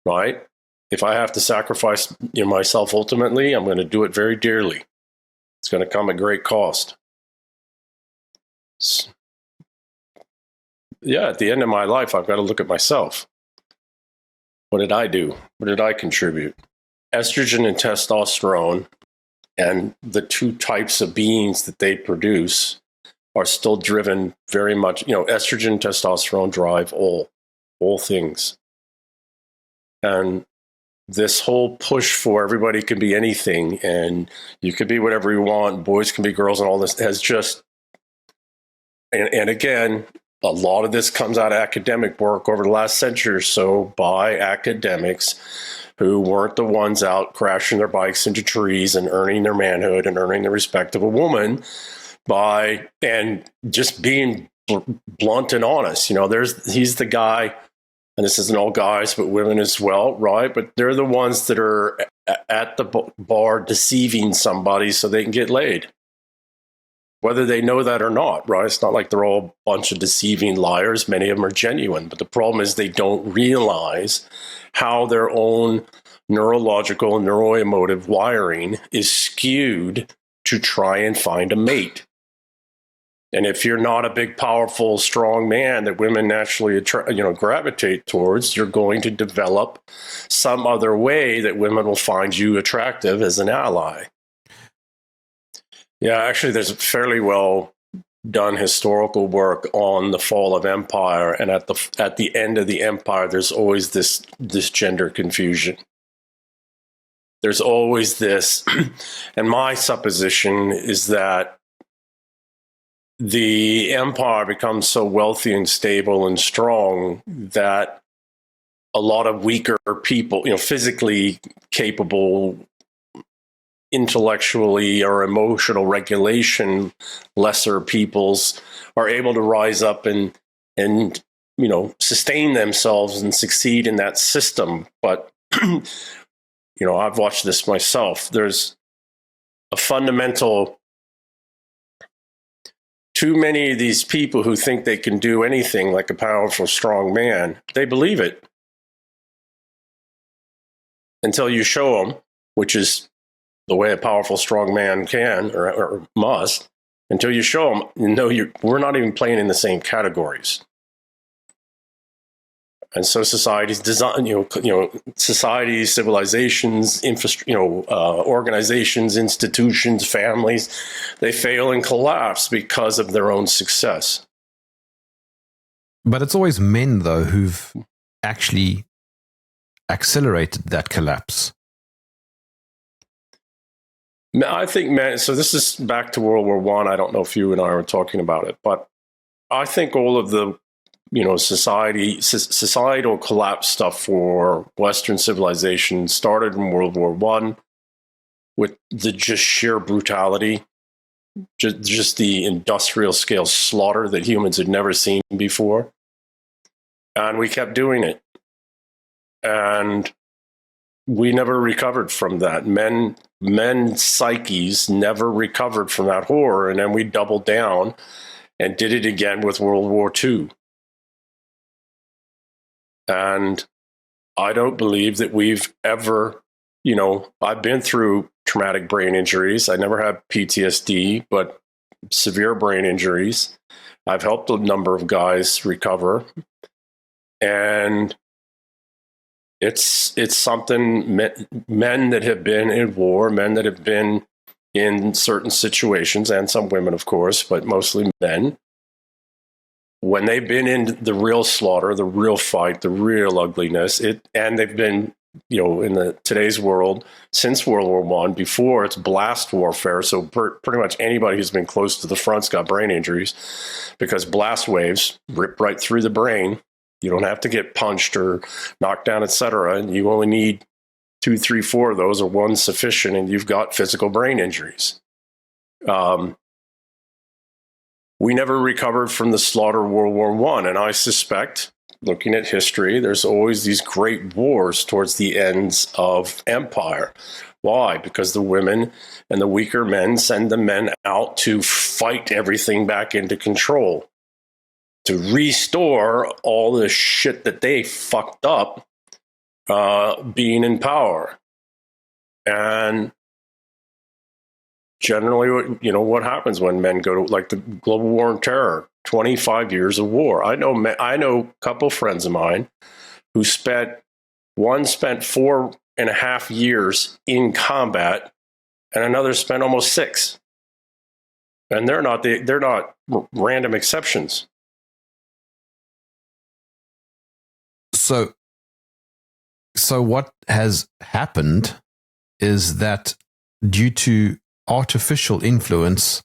Right? If I have to sacrifice myself ultimately, I'm going to do it very dearly. It's going to come at great cost. Yeah, at the end of my life, I've got to look at myself. What did I do? What did I contribute? Estrogen and testosterone, and the two types of beings that they produce, are still driven very much, estrogen and testosterone drive all things. And this whole push for everybody can be anything, and you can be whatever you want, boys can be girls, and all this has just, and again, a lot of this comes out of academic work over the last century or so by academics who weren't the ones out crashing their bikes into trees and earning their manhood and earning the respect of a woman and just being blunt and honest. He's the guy, and this isn't all guys, but women as well, right? But they're the ones that are at the bar deceiving somebody so they can get laid, whether they know that or not, right? It's not like they're all a bunch of deceiving liars. Many of them are genuine, but the problem is they don't realize how their own neurological and neuroemotive wiring is skewed to try and find a mate. And if you're not a big, powerful, strong man that women naturally gravitate towards, you're going to develop some other way that women will find you attractive as an ally. Yeah, actually, there's fairly well done historical work on the fall of empire, and at the end of the empire, there's always this gender confusion. There's always this, and my supposition is that the empire becomes so wealthy and stable and strong that a lot of weaker people, physically capable, intellectually or emotional regulation, lesser peoples are able to rise up and sustain themselves and succeed in that system. But I've watched this myself. There's a fundamental, too many of these people who think they can do anything like a powerful, strong man, they believe it until you show them, which is the way a powerful, strong man can or must, until you show them, we're not even playing in the same categories. And so societies design, societies, civilizations, organizations, institutions, families, they fail and collapse because of their own success. But it's always men, though, who've actually accelerated that collapse? I think, man, so this is back to World War One. I don't know if you and I were talking about it, but I think all of the, societal collapse stuff for Western civilization started in World War One with the just sheer brutality, just the industrial scale slaughter that humans had never seen before. And we kept doing it. And we never recovered from that. Men's psyches never recovered from that horror. And then we doubled down and did it again with World War II. And I don't believe that we've ever, I've been through traumatic brain injuries. I never had PTSD, but severe brain injuries. I've helped a number of guys recover. And it's something men that have been in war, men that have been in certain situations, and some women, of course, but mostly men, when they've been in the real slaughter, the real fight, the real ugliness, and they've been, in today's world since World War One, before it's blast warfare. So pretty much anybody who's been close to the front's got brain injuries because blast waves rip right through the brain. You don't have to get punched or knocked down, etc. And you only need 2, 3, 4 of those, or one sufficient, and you've got physical brain injuries. We never recovered from the slaughter of World War One, and I suspect, looking at history, there's always these great wars towards the ends of empire. Why? Because the women and the weaker men send the men out to fight everything back into control, to restore all the shit that they fucked up being in power. And generally, what happens when men go to, like, the global war on terror, 25 years of war. I know a couple friends of mine who spent 4.5 years in combat, and another spent almost 6. And they're not random exceptions. So what has happened is that due to artificial influence,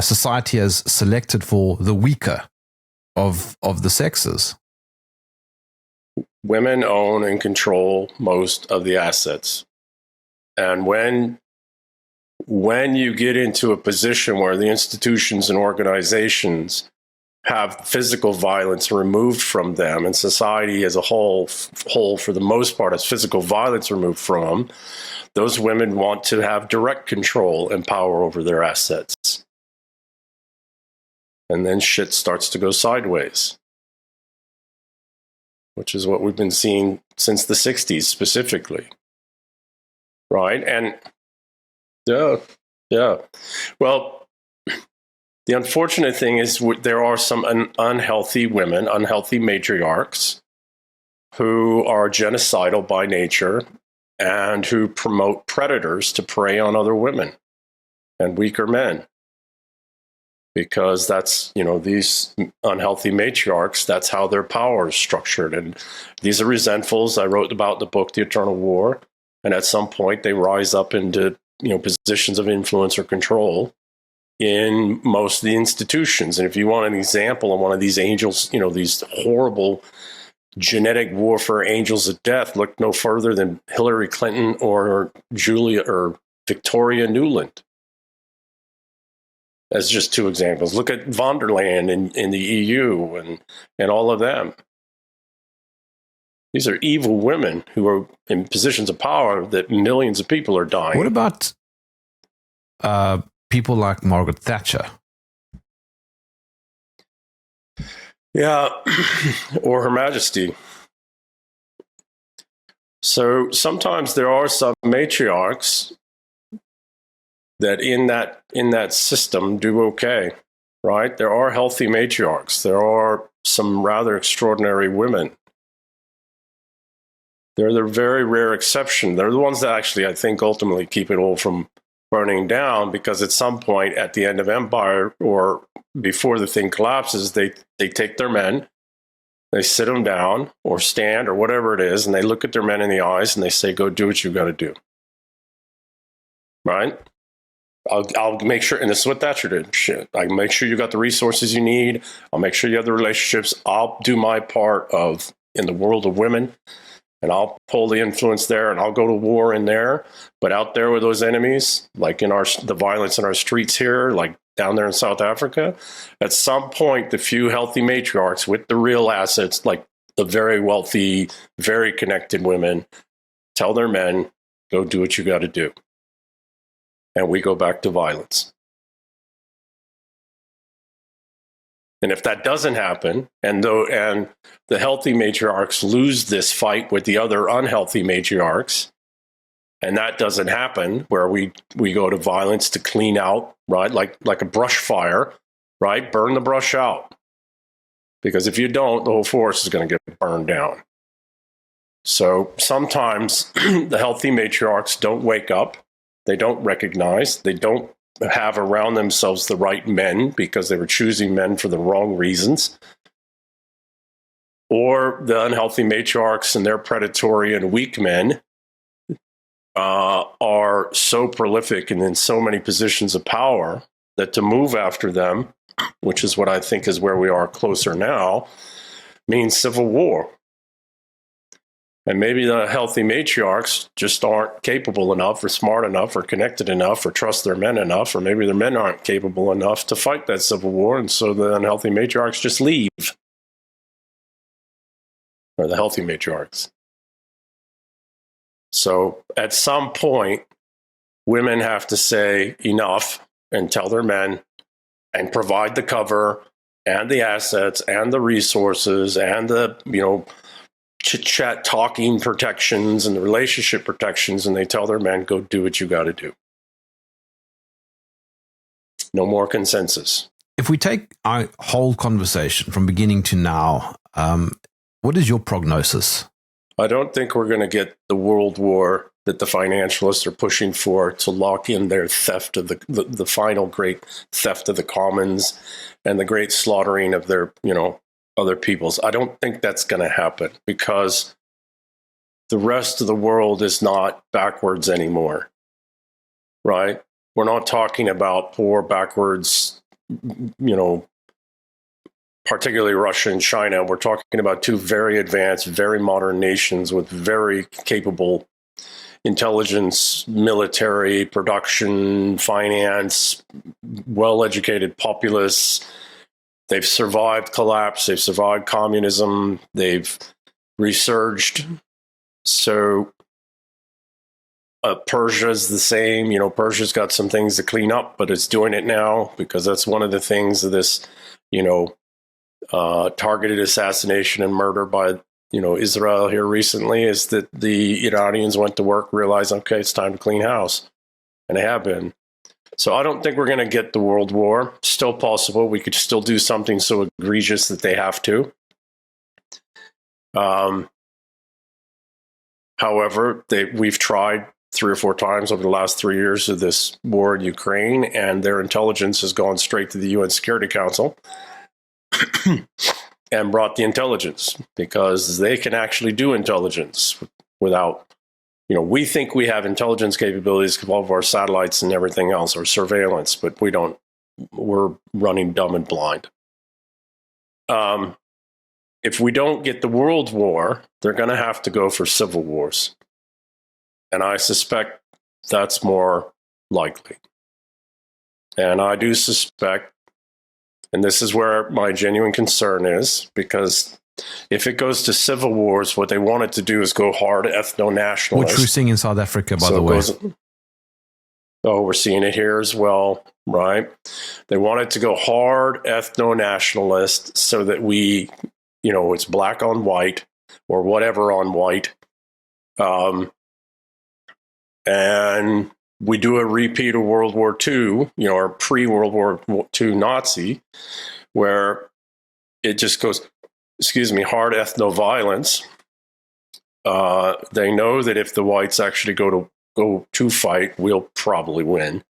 society has selected for the weaker of the sexes. Women own and control most of the assets. And when you get into a position where the institutions and organizations have physical violence removed from them, and society as a whole for the most part has physical violence removed from them, those women want to have direct control and power over their assets. And then shit starts to go sideways, which is what we've been seeing since the 60s specifically. Right? And yeah. Well, the unfortunate thing is there are some unhealthy women, unhealthy matriarchs, who are genocidal by nature and who promote predators to prey on other women and weaker men. Because that's, these unhealthy matriarchs, that's how their power is structured. And these are resentfuls. I wrote about the book, The Eternal War. And at some point, they rise up into, positions of influence or control in most of the institutions. And if you want an example of one of these angels, these horrible genetic warfare angels of death, look no further than Hillary Clinton or Julia or Victoria Nuland. As just 2 examples. Look at von der Leyen in the EU and all of them. These are evil women who are in positions of power that millions of people are dying. What about people like Margaret Thatcher? Yeah, or Her Majesty. So sometimes there are some matriarchs that in that system do okay, right? There are healthy matriarchs. There are some rather extraordinary women. They're the very rare exception. They're the ones that actually, I think, ultimately keep it all from burning down, because at some point at the end of empire or before the thing collapses, they take their men They sit them down or stand or whatever it is, and they look at their men in the eyes and they say, go do what you got to do. Right? I'll make sure, and this is what Thatcher did. Shit. I make sure you got the resources you need. I'll make sure you have the relationships. I'll do my part in the world of women, and I'll pull the influence there, and I'll go to war in there. But out there with those enemies, like in the violence in our streets here, like down there in South Africa, at some point, the few healthy matriarchs with the real assets, like the very wealthy, very connected women, tell their men, go do what you got to do. And we go back to violence. And if that doesn't happen, and the healthy matriarchs lose this fight with the other unhealthy matriarchs, and that doesn't happen, where we go to violence to clean out, right? Like a brush fire, right? Burn the brush out. Because if you don't, the whole forest is going to get burned down. So sometimes the healthy matriarchs don't wake up. They don't recognize. They don't have around themselves the right men because they were choosing men for the wrong reasons. Or the unhealthy matriarchs and their predatory and weak men are so prolific and in so many positions of power that to move after them, which is what I think is where we are closer now, means civil war. And maybe the healthy matriarchs just aren't capable enough or smart enough or connected enough or trust their men enough, or maybe their men aren't capable enough to fight that civil war, and so the unhealthy matriarchs just leave. Or the healthy matriarchs. So at some point, women have to say enough and tell their men and provide the cover and the assets and the resources and the, chit-chat talking protections and the relationship protections, and they tell their men, go do what you got to do. No more consensus. If we take our whole conversation from beginning to now, what is your prognosis? I don't think we're going to get the world war that the financialists are pushing for to lock in their theft of the final great theft of the commons and the great slaughtering of their, other peoples. I don't think that's going to happen because the rest of the world is not backwards anymore, right? We're not talking about poor, backwards, particularly Russia and China. We're talking about two very advanced, very modern nations with very capable intelligence, military, production, finance, well-educated populace. They've survived collapse. They've survived communism. They've resurged. So Persia's the same. Persia's got some things to clean up, but it's doing it now because that's one of the things of this, targeted assassination and murder by, Israel here recently is that the Iranians went to work, realized, okay, it's time to clean house. And they have been. So I don't think we're going to get the world war. Still possible. We could still do something so egregious that they have to. However, we've tried 3 or 4 times over the last 3 years of this war in Ukraine, and their intelligence has gone straight to the UN Security Council and brought the intelligence because they can actually do intelligence without, we think we have intelligence capabilities of all of our satellites and everything else, or surveillance, but we don't. We're running dumb and blind. If we don't get the world war, they're going to have to go for civil wars. And I suspect that's more likely. And I do suspect, and this is where my genuine concern is, because if it goes to civil wars, what they want it to do is go hard ethno-nationalist. Which we're seeing in South Africa, by the way. We're seeing it here as well, right? They want it to go hard ethno-nationalist so that we, it's black on white or whatever on white. And we do a repeat of World War II, or pre-World War II Nazi, where it just goes, hard ethno-violence. They know that if the whites actually go to fight, we'll probably win.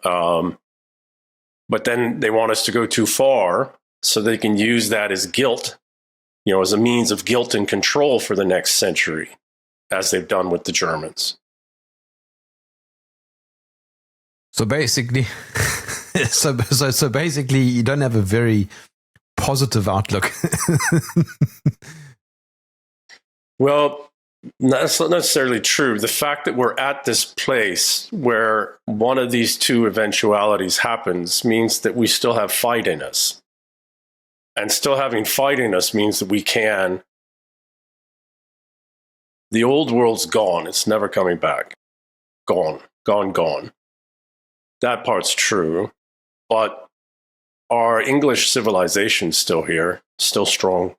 But then they want us to go too far so they can use that as guilt as a means of guilt and control for the next century, as they've done with the Germans. So basically, so basically, you don't have a very positive outlook. Well, that's not necessarily true. The fact that we're at this place where one of these two eventualities happens means that we still have fight in us. And still having fight in us means that we can. The old world's gone. It's never coming back. Gone, gone, gone. That part's true. But our English civilization's still here, still strong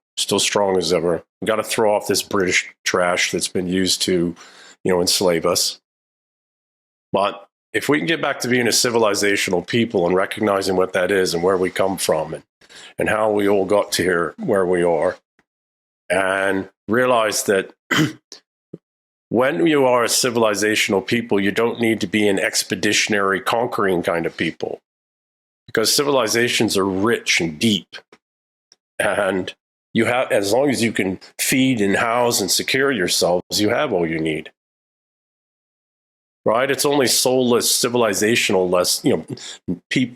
as ever. We've got to throw off this British trash that's been used to, enslave us. But if we can get back to being a civilizational people and recognizing what that is and where we come from and how we all got to here where we are, and realize that when you are a civilizational people, you don't need to be an expeditionary conquering kind of people, because civilizations are rich and deep. And you have, as long as you can feed and house and secure yourselves, you have all you need. Right? It's only soulless, civilizational,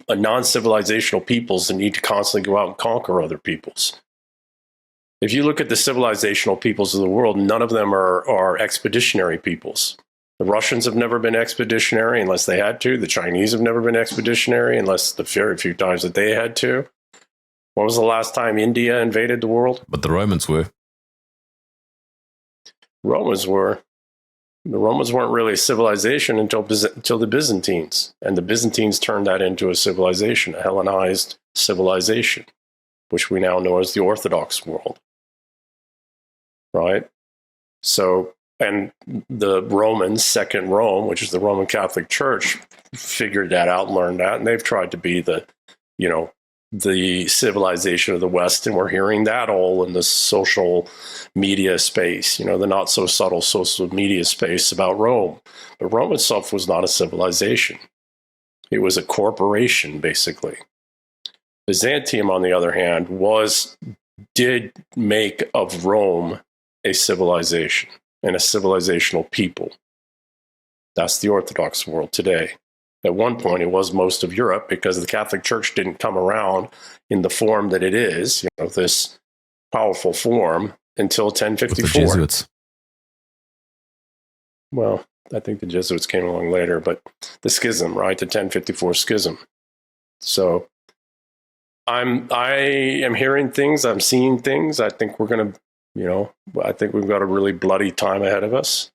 non-civilizational peoples that need to constantly go out and conquer other peoples. If you look at the civilizational peoples of the world, none of them are expeditionary peoples. The Russians have never been expeditionary unless they had to. The Chinese have never been expeditionary unless the very few times that they had to. When was the last time India invaded the world? But the Romans were. The Romans weren't really a civilization until the Byzantines. And the Byzantines turned that into a civilization, a Hellenized civilization, which we now know as the Orthodox world. Right? So, and the Romans, Second Rome, which is the Roman Catholic Church, figured that out and learned that. And they've tried to be the civilization of the West, and we're hearing that all in the social media space, the not so subtle social media space about Rome. But Rome itself was not a civilization. It was a corporation, basically. Byzantium, on the other hand, did make of Rome a civilization and a civilizational people. That's the Orthodox world today. At one point, it was most of Europe, because the Catholic Church didn't come around in the form that it is, this powerful form, until 1054. With the Jesuits. Well, I think the Jesuits came along later, but the schism, right? The 1054 schism. So I am hearing things. I'm seeing things. I think we're going to, I think we've got a really bloody time ahead of us.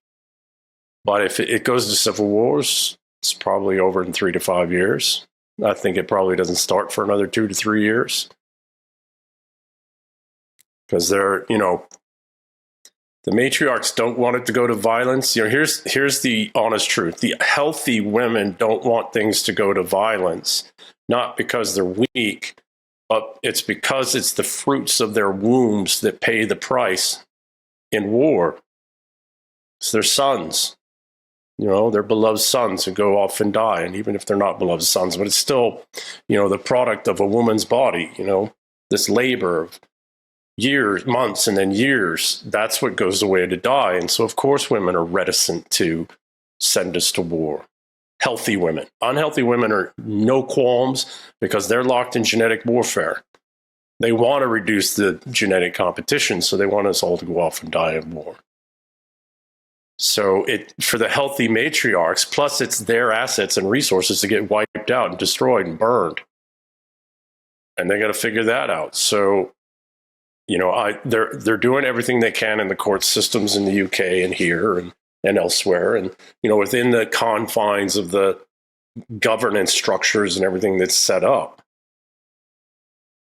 But if it goes to civil wars, it's probably over in 3 to 5 years. I think it probably doesn't start for another 2 to 3 years. Because the matriarchs don't want it to go to violence. Here's the honest truth. The healthy women don't want things to go to violence, not because they're weak, but it's because it's the fruits of their wombs that pay the price in war. It's their sons. Their beloved sons who go off and die. And even if they're not beloved sons, but it's still, the product of a woman's body, this labor of years, months, and then years, that's what goes away to die. And so, of course, women are reticent to send us to war. Healthy women. Unhealthy women are no qualms, because they're locked in genetic warfare. They want to reduce the genetic competition, so they want us all to go off and die in war. So for the healthy matriarchs, plus it's their assets and resources to get wiped out and destroyed and burned. And they got to figure that out. So, they're doing everything they can in the court systems in the UK and here and elsewhere. And, within the confines of the governance structures and everything that's set up,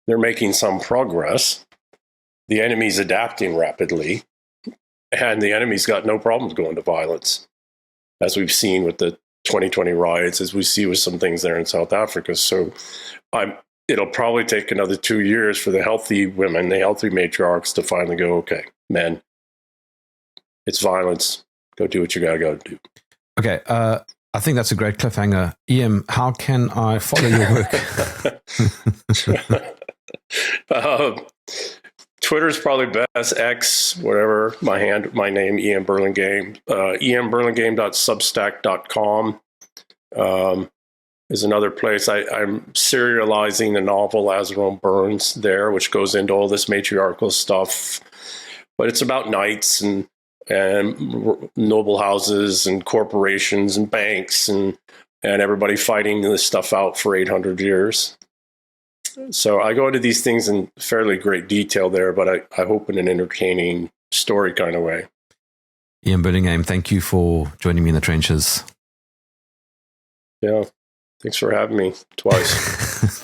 they're making some progress. The enemy's adapting rapidly. And the enemy's got no problems going to violence, as we've seen with the 2020 riots, as we see with some things there in South Africa. So it'll probably take another 2 years for the healthy women, the healthy matriarchs, to finally go, okay, men, it's violence. Go do what you got to go do. Okay. I think that's a great cliffhanger. Ian, how can I follow your work? Twitter's probably best. X, whatever. My name, Ian Burlingame. ianburlingame.substack.com is another place. I'm serializing the novel As Rome Burns there, which goes into all this matriarchal stuff. But it's about knights and noble houses and corporations and banks and everybody fighting this stuff out for 800 years. So I go into these things in fairly great detail there, but I hope in an entertaining story kind of way. Ian Burlingame, thank you for joining me in the trenches. Yeah, thanks for having me twice.